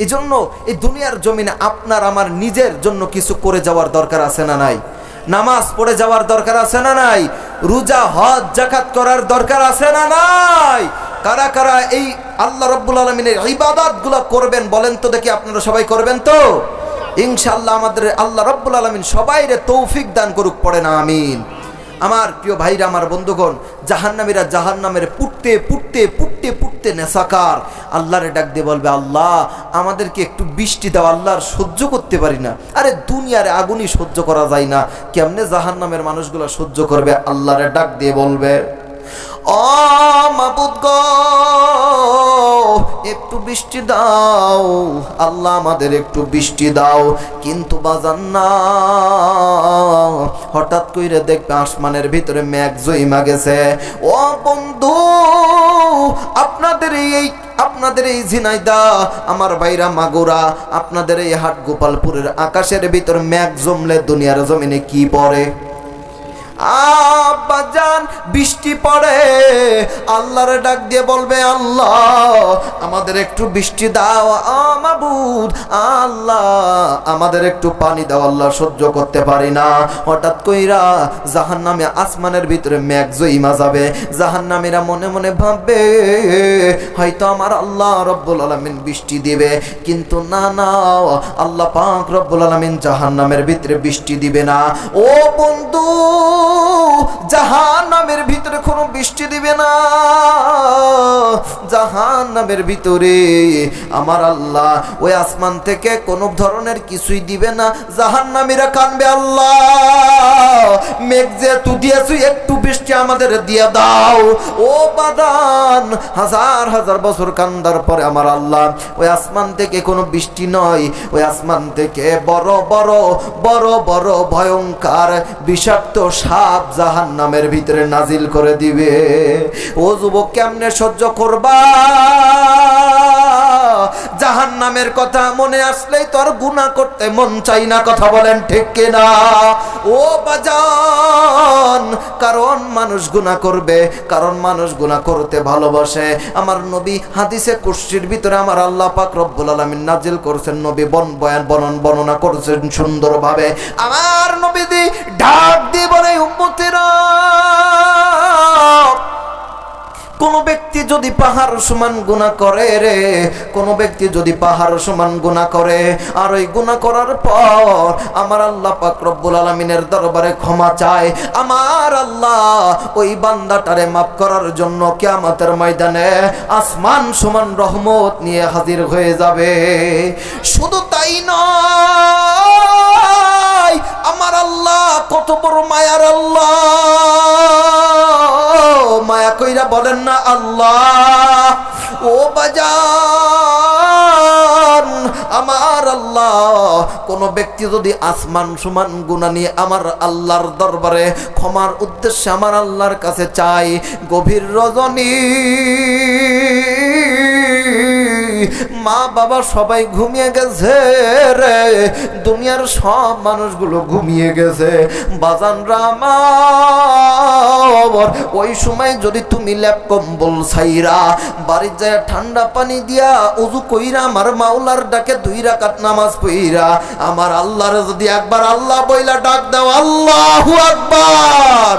এই জন্য এই দুনিয়ার জমিনে আপনার আমার নিজের জন্য কিছু করে যাওয়ার দরকার আছে না নাই? নামাজ পড়ে যাওয়ার দরকার আছে না নাই? রোজা, হজ, যাকাত করার দরকার আছে না নাই? কারা কারা এই আল্লাহ রাব্বুল আলামিনের ইবাদতগুলো করবেন বলেন তো দেখি? আপনারা সবাই করবেন তো ইনশাআল্লাহ? আমাদের আল্লাহ রাব্বুল আলামিন সবাইরে তৌফিক দান করুক, পড়ে না আমিন। আমার প্রিয় ভাইরা, আমার বন্ধুগণ, জাহান্নামীরা জাহান্নামের পুড়তে পুড়তে পুড়তে পুড়তে নেশাকার আল্লাহরে ডাক দিয়ে বলবে, আল্লাহ আমাদেরকে একটু বৃষ্টি দাও, আল্লাহর সহ্য করতে পারি না। আরে দুনিয়ার আগুনই সহ্য করা যায় না, কেমনে জাহান্নামের মানুষগুলো সহ্য করবে? আল্লাহরে ডাক দিয়ে বলবে, ও মাবুদ গো, একটু বৃষ্টি দাও, আল্লাহ আমাদের একটু বৃষ্টি দাও। কিন্তু বাজান না, হঠাৎ কইরে দেখবে আসমানের ভিতরে মেঘ জইমা গেছে। ও বন্ধু, আপনাদের এই ঝিনাইদা, আমার বাইরা মাগুরা, আপনাদের এই হাট গোপালপুরের আকাশের ভিতর মেঘ জমলে দুনিয়ার জমিনে কি পড়ে? আব্বাজান, বৃষ্টি পড়ে। আল্লাহরে ডাক দিয়ে বলবে, আল্লাহ আমাদের একটু বৃষ্টি দাও, মাবুদ আল্লাহ আমাদের একটু পানি দাও, আল্লাহ সহ্য করতে পারি না। হঠাৎ কইরা জাহান্নামে আসমানের ভিতরে মেঘ জইমা যাবে। জাহান্নামীরা মনে মনে ভাববে, হয়তো আমার আল্লাহ রব্বুল আলামিন বৃষ্টি দিবে, কিন্তু না না, আল্লাহ পাক রব্বুল আলামিন জাহান্নামের ভিতরে বৃষ্টি দিবে না। ও বন্ধু, জাহান্নামের ভিতরে কোনো বৃষ্টি দিবে না। জাহান্নামের ভিতরে আমার আল্লাহ ওই আসমান থেকে কোনো ধরনের কিছুই দিবে না। জাহান্নামীরা কানবে, আল্লাহ মেঘ যে তুই দিয়েছো, একটু বৃষ্টি আমাদের দিয়ে দাও। ও বাদান, হাজার হাজার বছর কান্দার পরে আমার আল্লাহ ওই আসমান থেকে কোনো বৃষ্টি নয়, ওই আসমান থেকে বড় বড় বড় বড় ভয়ঙ্কর বিষাক্ত সাপ জাহান্নামের ভিতরে নাজিল করে দিবে। ও যুবক, কেমনে সহ্য করবা? জাহান্নামের কথা মনে আসলেই তোর গুনাহ করতে মন চাই না, কথা বলেন ঠিক কিনা? ও বাজান, কারণ মানুষ গুনাহ করবে, কারণ মানুষ গুনাহ করতে ভালোবাসে। আমার নবী হাদিসে কুদসির ভিতরে আমার আল্লাহ পাক রব্বুল আলামিন নাজিল করেছেন, নবী বর্ণনা করেছেন সুন্দরভাবে। আমার নবী ডাক দিয়ে বলে, উম্মতেরা, কোন ব্যক্তি যদি পাহাড় সমান গুনাহ করে রে, কোন ব্যক্তি যদি পাহাড় সমান গুনাহ করে, আর ওই গুনাহ করার পর আমার আল্লাহ পাক রব্বুল আলামিনের দরবারে ক্ষমা চায়, আমার আল্লাহ ওই বান্দাটারে মাফ করার জন্য কিয়ামতের ময়দানে আসমান সমান রহমত নিয়ে হাজির হয়ে যাবে। শুধু তাই নয়, আমার আল্লাহ কত বড় মায়ার আল্লাহ, মায়া কইরা বলেন না আল্লাহ। ও বাজান, আমার আল্লাহ কোন ব্যক্তি যদি আসমান সমান গুনাহ নিয়ে আমার আল্লাহর দরবারে ক্ষমার উদ্দেশ্যে আমার আল্লাহর কাছে চাই, গভীর রজনী, মা বাবা সবাই ঘুমিয়ে গেছে রে, দুনিয়ার সব মানুষগুলো ঘুমিয়ে গেছে, বাজানরা আমার, ওই সময় যদি তুমি ল্যাপ কম্বল ছাইরা বাড়ির যায় ঠান্ডা পানি দিয়া ওযু কইরা আমার মাওলার ডাকে 2 রাকাত নামাজ পড়িরা আমার আল্লাহর যদি একবার আল্লাহ বইলা ডাক দাও, আল্লাহু আকবার,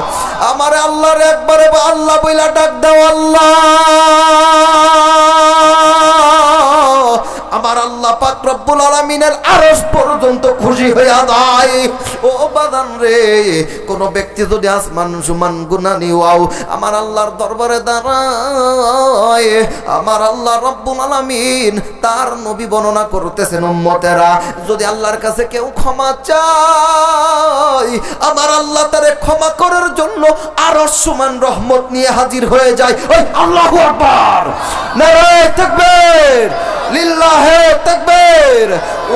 আমার আল্লাহর একবারে আল্লাহ বইলা ডাক দাও, আল্লাহ আমার আল্লাহ পাক রব্বুল আলামিনের আরশ পর্যন্ত খুশি হইয়া যায়। ও বাদান রে, কোন ব্যক্তি যদি আসমান সমান গুনাহ নিওয়াও আমার আল্লাহর দরবারে দাঁড়ায়, আমার আল্লাহ রব্বুল আলামিন তার নবী বর্ণনা করতেছেন, উম্মতেরা যদি আল্লাহর কাছে কেউ ক্ষমা চায় আমার আল্লাহ তারে ক্ষমা করার জন্য আরশ সমান রহমত নিয়ে হাজির হয়ে যায়। ওই আল্লাহু আকবার, নারায়ে তাকবীর, লিল্লাহে তাকবীর।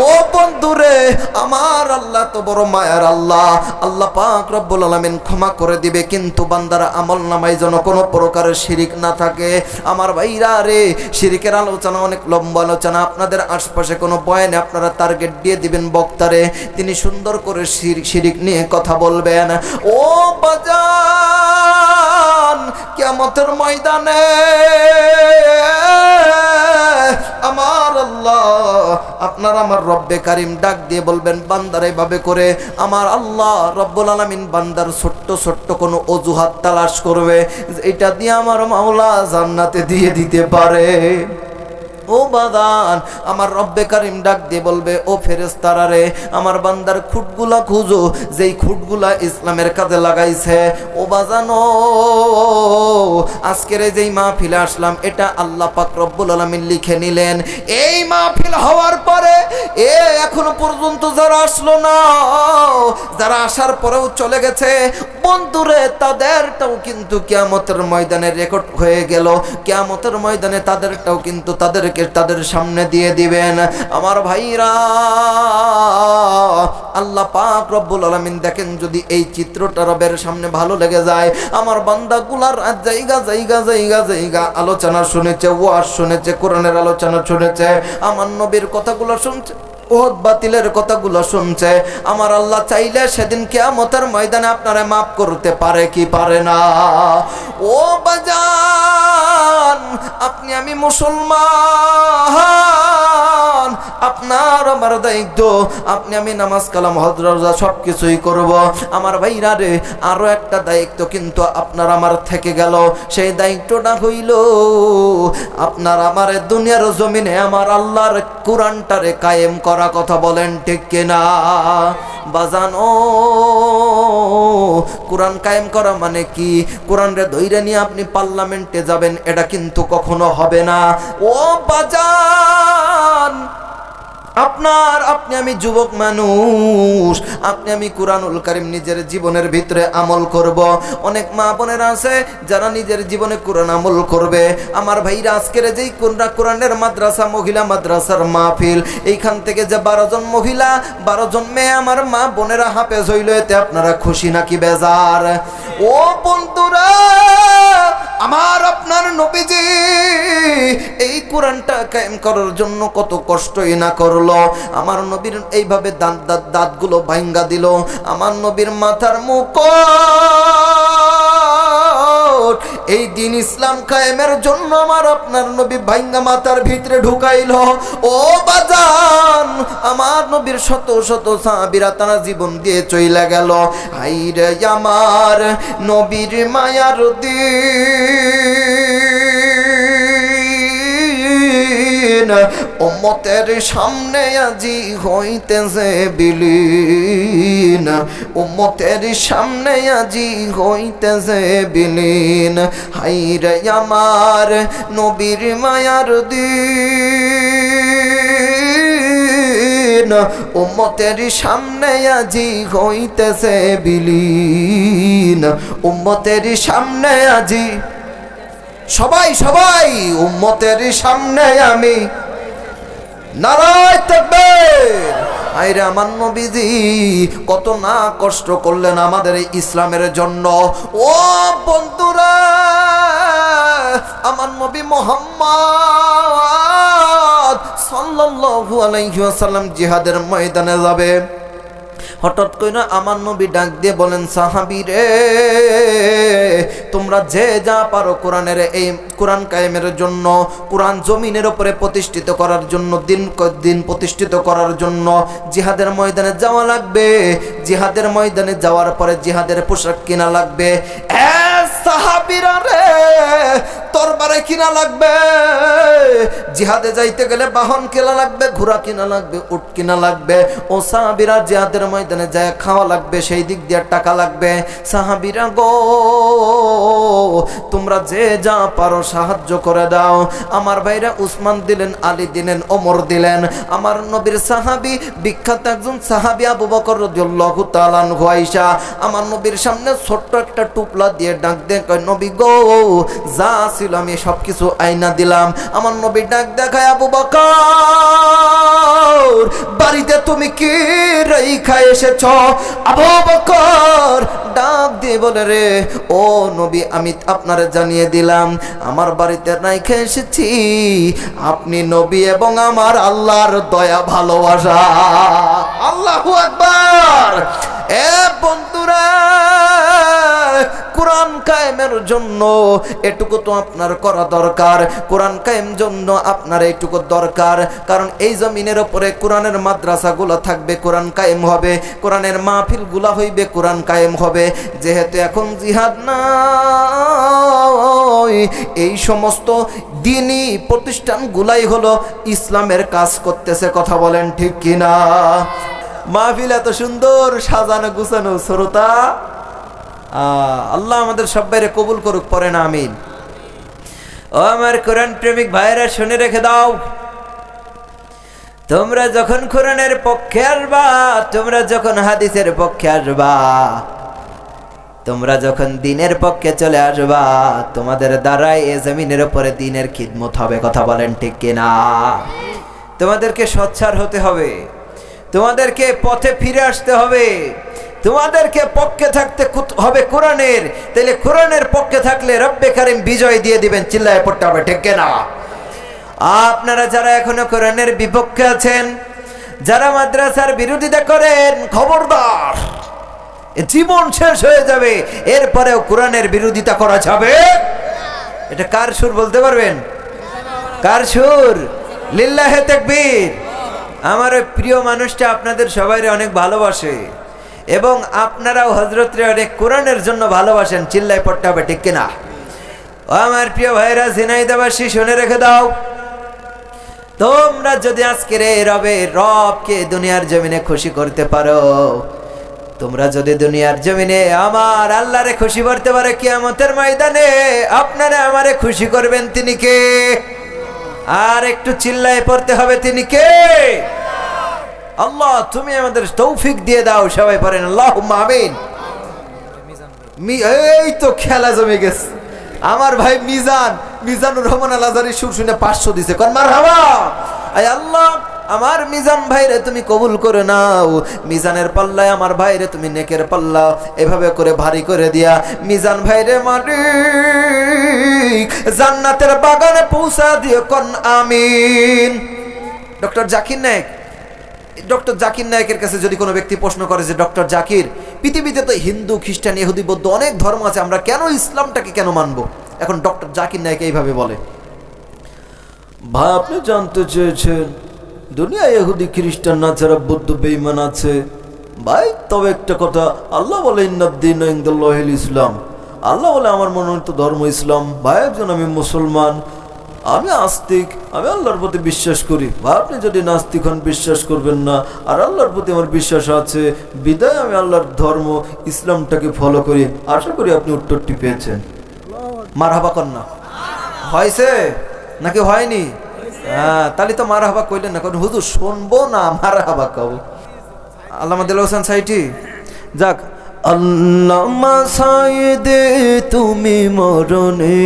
ও বন্ধুরে, আমার আল্লাহ তো বড় মায়ার আল্লাহ, আল্লাহ পাক রব্বুল আলামিন ক্ষমা করে দিবে, কিন্তু বান্দারা আমল নামায় যেন কোনো প্রকারের শিরিক না থাকে। আমার ভাইরা রে, শিরিকের আলোচনা অনেক লম্বা আলোচনা, আপনাদের আশপাশে কোনো বয়ানে আপনারা টার্গেট দিয়ে দিবেন বক্তারে, তিনি সুন্দর করে শিরিক নিয়ে কথা বলবেন। ও বাজান, কিয়ামতের ময়দানে আমার আল্লাহ আপনার আমার রব্বে কারিম ডাক দিয়ে বলবেন, বান্দার এভাবে করে আমার আল্লাহ রব্বুল আলামিন বান্দার ছোট্ট ছোট্ট কোনো অজুহাত তালাশ করবে, এটা দিয়ে আমার মাওলা জান্নাতে দিয়ে দিতে পারে। ও বাদান, আমার রব্বে কারিম ডাক দিয়ে বলবে, ও ফেরেশতারা রে, আমার বান্দার খুঁটগুলা খুঁজো, যেই খুঁটগুলা ইসলামের কাজে লাগাইছে। ও বাজানো, আজকের এই যেই মাহফিলে আসলাম এটা আল্লাহ পাক রব্বুল আলামিন লিখে নিলেন। এই মাহফিল হওয়ার পরে এখনো পর্যন্ত যারা আসলো না, যারা আসার পরেও চলে গেছে বন্ধুরে, তাদেরটাও কিন্তু কিয়ামতের ময়দানে রেকর্ড হয়ে গেল। কিয়ামতের ময়দানে তাদেরটাও কিন্তু তাদের সামনে দিয়ে দিবেন। আমার ভাইরা, আল্লাহ পাক রব্বুল আলামিন দেখেন, যদি এই চিত্রটা রবের সামনে ভালো লেগে যায়, আমার বান্দাগুলার জায়গা জায়গা জায়গা জায়গা আলোচনা শুনেছে, ওয়াজ শুনেছে, কোরআনের আলোচনা শুনেছে, আমার নবীর কথাগুলো শুনছে, ওহদ বাতিলের কথাগুলো শুনছে, আমার আল্লাহ চাইলে সেদিন কিয়ামতের ময়দানে আপনারা মাফ করতে পারে কি পারে না? ও বাজান, আপনি আমি মুসলমান, আপনার আমার দায়িত্ব, আপনি আমি নামাজ কালাম হজ রোজা সবকিছুই করব। আমার ভাইরা রে, আরো একটা দায়িত্ব কিন্তু আপনার আমার থেকে গেল, সেই দায়িত্বটা হইল আপনার আমার দুনিয়ার জমিনে আমার আল্লাহর কোরআনটারে কায়েম করা। কথা বলেন ঠিক কিনা বাজানো? কোরআন কায়েম করা মানে কি? কোরআন রে ধইরা নিয়ে আপনি পার্লামেন্টে যাবেন, এটা কিন্তু কখনো হবে না। ও বাজান, আপনি আমি যুবক মানুষ, আপনি আমি কুরআনুল কারীম নিজের জীবনের ভিতরে আমল করব। অনেক মা বোনেরা আছে যারা নিজের জীবনে কুরআন আমল করবে। আমার ভাইরা, আজকের যেই কোরআনের মাদ্রাসা, মহিলা মাদ্রাসার মাহফিল, এইখান থেকে যে 12 জন মহিলা 12 জন মেয়ে আমার মা বোনেরা হাফেজ হইল, এতে আপনারা খুশি নাকি বেজার? ও বন্ধুরা, আমার আপনার নবীজি এই কোরআনটা কায়েম করার জন্য কত কষ্টই না করলো। আমার নবীর এইভাবে দাঁতগুলো ভাঙ্গা দিল, আমার নবীর মাথার মুকুট এই দিন ইসলাম কায়েমের জন্য আমার আপনার নবী ভাঙ্গা মাথার ভিতরে ঢুকাইল। ও বাজান, আমার নবীর শত শত সাহাবীরা তারা জীবন দিয়ে চইলা গেল। হাইরে আমার নবীর মায়ার দিন, উম্মতের সামনে আজি হইতেছে বিলীন, উম্মতের সামনে আজি হইতেছে বিলীন। হাইরে আমার নবীর মায়ার দিন, উম্মতের সামনে আজি হইতেছে বিলীন, উম্মতের সামনে আজি। সবাই সবাই উম্মতের সামনে আমি, নারায়ে তাকবীর। আইরে আমার নবীজি কত না কষ্ট করলেন আমাদের এই ইসলামের জন্য। ও বন্ধুরা, আমার নবী মুহাম্মদ সাল্লাল্লাহু আলাইহি ওয়াসাল্লাম জিহাদের ময়দানে যাবে। হঠাৎ করে আমার নবী ডাক দিয়ে বলেন, সাহাবী রে, তোমরা যে যা পারো কোরআনের এই কোরআন কায়েমের জন্য, কোরআন জমিনের উপরে প্রতিষ্ঠিত করার জন্য, দিন প্রতিষ্ঠিত করার জন্য জিহাদের ময়দানে যাওয়া লাগবে। জিহাদের ময়দানে যাওয়ার পরে জিহাদের পোশাক কিনা লাগবে। সাহাবীরা রে, তরবারে কিনা লাগবে, জিহাদে যাইতে গেলে বাহন কেনা লাগবে, ঘোড়া কিনা লাগবে, উট কিনা লাগবে। ও সাহাবীরা জিহাদের ময়দানে যায় খাওয়া লাগবে, সেই দিক দিয়ে টাকা লাগবে। সাহাবীরা গো, তোমরা যে যা পারো সাহায্য করে দাও। আমার ভাইরা উসমান দিলেন, আলী দিলেন, ওমর দিলেন। আমার নবীর সাহাবী, বিখ্যাত একজন সাহাবী আবু বকর রাদিয়াল্লাহু তাআলা আনহু আয়েশা আমার নবীর সামনে ছোট্ট একটা টুপলা দিয়ে ডাক দেন, কয় নবী গো, যা ছিল আমি সবকিছু আয়না দিলাম। আমার নবী ডাক দেখায়, আবু বকর বাড়িতে তুমি কি রাইখা এসেছ? আবু বকর ডাক দিয়ে বলে, রে ও নবী, আমি আপনারে জানিয়ে দিলাম আমার বাড়িতে রাইখা এসেছি আপনি নবী এবং আমার আল্লাহর দয়া ভালোবাসা। আল্লাহু আকবার। এ বন্ধুরা, কোরআন কায়েমের জন্য এটুকু তো আপনার করা দরকার। কোরআন কায়েম জন্য আপনার এইটুকু দরকার, কারণ এই জমিনের উপরে কোরআনের মাদ্রাসাগুলো থাকবে, কোরআন কায়েম হবে, কোরআনের মাহফিলগুলো হইবে, কোরআন কায়েম হবে। যেহেতু এখন জিহাদ নাই, এই সমস্ত দ্বীনি প্রতিষ্ঠানগুলাই হলো ইসলামের কাজ করতেছে। কথা বলেন ঠিক কিনা? মাহফিল এত সুন্দর সাজানো গুছানো, শ্রোতা আল্লাহ আমাদের সবাইরে কবুল করুক, পড়ে না আমিন। ও আমার কোরআন প্রেমিক ভাইরা, শুনে রেখে দাও, তোমরা যখন কোরআনের পক্ষে আসবা, তোমরা যখন হাদিসের পক্ষে আসবা, তোমরা যখন দ্বীনের পক্ষে চলে আসবা, তোমাদের দ্বারাই এ জমিনের উপরে দ্বীনের খিদমত হবে। কথা বলেন ঠিক কিনা? তোমাদেরকে সোচ্চার হতে হবে, তোমাদেরকে পথে ফিরে আসতে হবে, তোমাদেরকে পক্ষে থাকতে হবে কোরআনের। তাহলে কোরআনের পক্ষে থাকলে রব্বে কারীম বিজয় দিয়ে দিবেন। চিল্লায় পড়তে হবে ঠিক কিনা? আপনারা যারা এখনো কোরআনের বিপক্ষে আছেন, যারা মাদ্রাসার বিরোধিতা করেন, খবরদার, জীবন শেষ হয়ে যাবে, এরপরেও কোরআনের বিরোধিতা করা যাবে। এটা কার সুর বলতে পারবেন? কার সুর? লিল্লাহে তাকবীর। আমার ওই প্রিয় মানুষটা আপনাদের সবাইরে অনেক ভালোবাসে এবং আপনারাও হযরতরে অনেক কোরআনের জন্য ভালোবাসেন। চিল্লায় পড়তে হবে ঠিক কিনা? ও আমার প্রিয় ভাইরা, ঝিনাইদহবাসী, শুনে রেখে দাও, তোমরা যদি আজকের এই রবকে দুনিয়ার জমিনে খুশি করতে পারো, তোমরা যদি দুনিয়ার জমিনে আমার আল্লাহরে খুশি করতে পারো, কিয়ামতের ময়দানে আপনারা আমারে খুশি করবেন। তিনি কে? আর একটু চিল্লায় পড়তে হবে, তিনি কে? আল্লাহ, তুমি আমাদের তৌফিক দিয়ে দাও। সবাই পড়েন আল্লাহুম্মা আমিন। এই তো খেলা জমে গেছে। আমার ভাই মিজানুর রহমান আল আজহারী সুর শুনে 500 দিছে। কোন মারহাবা। আয় আল্লাহ, আমার মিজান ভাইরে তুমি কবুল করে নাও। মিজানের পাল্লায় আমার ভাইরে তুমি নেকের পাল্লা এভাবে করে ভারী করে দিয়া মিজান ভাইরে মালিক জান্নাতের বাগানে পৌঁছা দিও। কোন আমিন। ডক্টর জাকির নায়েকের কাছে যদি কোনো ব্যক্তি প্রশ্ন করে যে ডক্টর জাকির, পৃথিবীতে তো হিন্দু, খ্রিস্টান, ইহুদি, বৌদ্ধ অনেক ধর্ম আছে, আমরা কেন ইসলামটাকে কেন মানবো? এখন ডক্টর জাকির নায়েক এইভাবে বলে, ভাই আপনি জানতে চেয়েছেন দুনিয়া ইহুদি, খ্রিস্টান না ছাড়া বৌদ্ধ বেঈমান আছে। ভাই তবে একটা কথা, আল্লাহ বলে ইন্নাদ-দীন ইনদাল্লাহিল ইসলাম, আল্লাহ বলে আমার মনোনীত ধর্ম ইসলাম। ভাই একজন আমি মুসলমান, আমি আস্তিক, আমি আল্লাহর প্রতি বিশ্বাস করি। বা আপনি যদি নাস্তিক হন বিশ্বাস করবেন না, আর আল্লাহর প্রতি আমার বিশ্বাস আছে, বিদায় আমি আল্লাহর ধর্ম ইসলামটাকে ফলো করি। আশা করি আপনি উত্তরটি পেয়েছেন। মারহাবা কন্যা হয়েছে নাকি হয়নি? হ্যাঁ, তাহলে তো মারহাবা কইলেন না, কারণ হুজুর শুনবো না, মারহাবা কব। আল্লামা দেলোয়ার হোসেন সাইটি যাক। আল্লামা সাইদে তুমি মরণে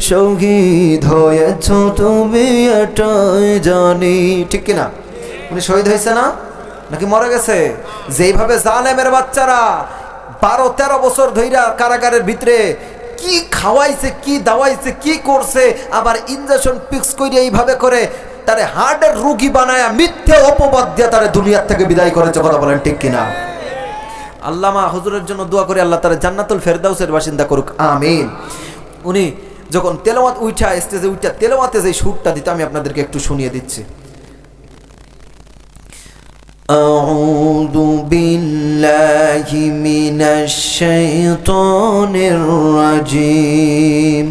শহীদ হয়েছ, তুমি এটাই জানি। ঠিক কিনা? উনি শহীদ হয়েছে না নাকি মরে গেছে? যেইভাবে জালেমের বাচ্চারা 12-13 বছর ধইরা কারাগারের ভিতরে কি খাওয়াইছে, কি দাওয়াইছে, কি করছে, আবার ইনজেকশন ফিক্স করে এইভাবে করে তারে হার্টের রোগী বানায়া মিথ্যে অপবাদ দিয়ে তারে দুনিয়ার থেকে বিদায় করেছে। কথা বলেন ঠিক কিনা? আল্লামা হুজুরের জন্য দোয়া করে আল্লাহ তাআলা জান্নাতুল ফেরদাউসের বাসিন্দা করুক, আমিন। উনি যখন তেলাওয়াত উঠা স্টেজে উঠা তেলাওয়াতে যে সুরটা দিত, আমি আপনাদেরকে একটু শুনিয়ে দিচ্ছি। আউযু বিল্লাহি মিনাশ শাইতানির রাজিম,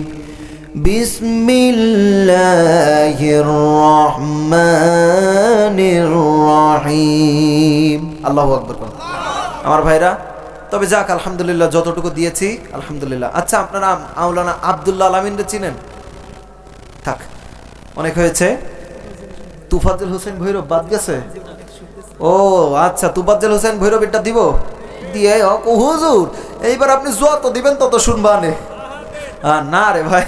বিসমিল্লাহির রহমানির রহিম। আল্লাহু আকবার। আমার ভাইরা, তবে যাক আলহামদুলিল্লাহ, যতটুকু দিয়েছি আলহামদুলিল্লাহ। আচ্ছা, আপনারা মাওলানা আব্দুল্লাহ আল আমিনকে চিনেন? থাক, অনেক হয়েছে। তুফাজ্জল হোসেন ভৈরব বাদ গেছে? ও আচ্ছা, তুফাজ্জল হোসেন ভৈরব এটা দিব দিয়ে হুজুর এইবার আপনি যত দিবেন তত শুনবানে। না রে ভাই,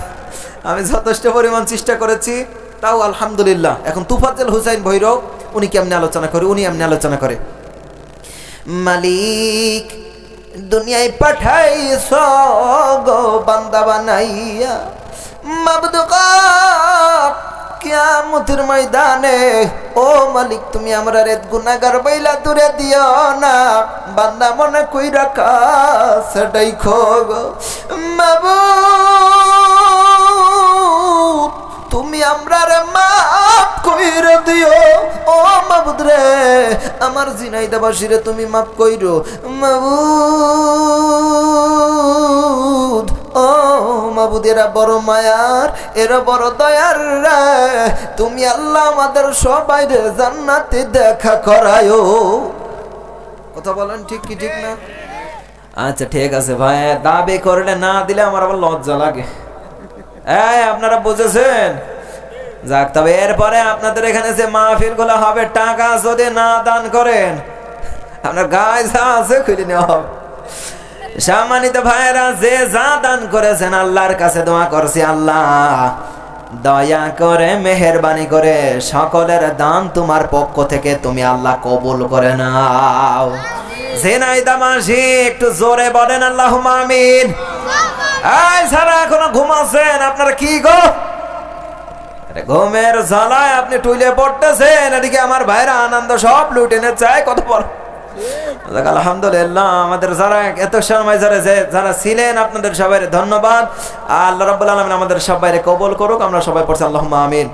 আমি যথেষ্ট পরিমাণ চেষ্টা করেছি, তাও আলহামদুলিল্লাহ। এখন তুফাজ্জল হোসেন ভৈরব উনি কেমনে আলোচনা করে, উনি এমনি আলোচনা করে। মালিক দুনিয়ায় পাঠাইছ গো বান্দা বানাইয়া, মাবুদ কিয়ামতের ময়দানে ও মালিক তুমি আমরা রেত গুনাহগার বইলা দূরে দিও না, বান্দা মনে কইরা কাছেটাই খোগ। মাবুদ তুমি আমরা রে মাফ কইরা দিও, ও মাবুদ রে আমার জিনাইদাবাসীরে তুমি মাফ কইরো। মাবুদ ও মাবুদ, এরা বড় মায়ার, এরা বড় দয়ার রে, তুমি আল্লাহ আমাদের সবাই রে জান্নাতে দেখা করায়ো। কথা বলেন ঠিক কি ঠিক না? আচ্ছা ঠিক আছে ভাই, দাবি করলে না দিলে আমার আবার লজ্জা লাগে। আপনারা বুঝেছেন? যাক, তবে এরপরে আপনাদের এখানে যে মাহফিল গুলো হবে, টাকা যদি না দান করেন আপনার গায়ে যা আছে খুলে নেওয়া হবে। সম্মানিত ভাইয়েরা, যে যা দান করেছেন আল্লাহর কাছে দোয়া করছি, আল্লাহ দয়া করে মেহেরবানি করে সকলের দান তোমার পক্ষ থেকে তুমি আল্লাহ কবুল করে নাও। ঝিনাইদহবাসী একটু জোরে বলেন আল্লাহুম্মা আমিন। এই সারা এখনো ঘুমাচ্ছেন আপনারা? কি গো ঘুমের জ্বালায় আপনি টুইলে পড়তেছেন, এদিকে আমার ভাইরা আনন্দ সব লুটে নে চায়। কত বড় আলহামদুলিল্লাহ, আমাদের যারা এত সময় যারা ছিলেন আপনাদের সবাই ধন্যবাদ। আল্লাহ রাব্বুল আলামিন আমাদের সবাইকে কবুল করুক। আমরা সবাই পড়ছি আল্লাহুম্মা আমিন।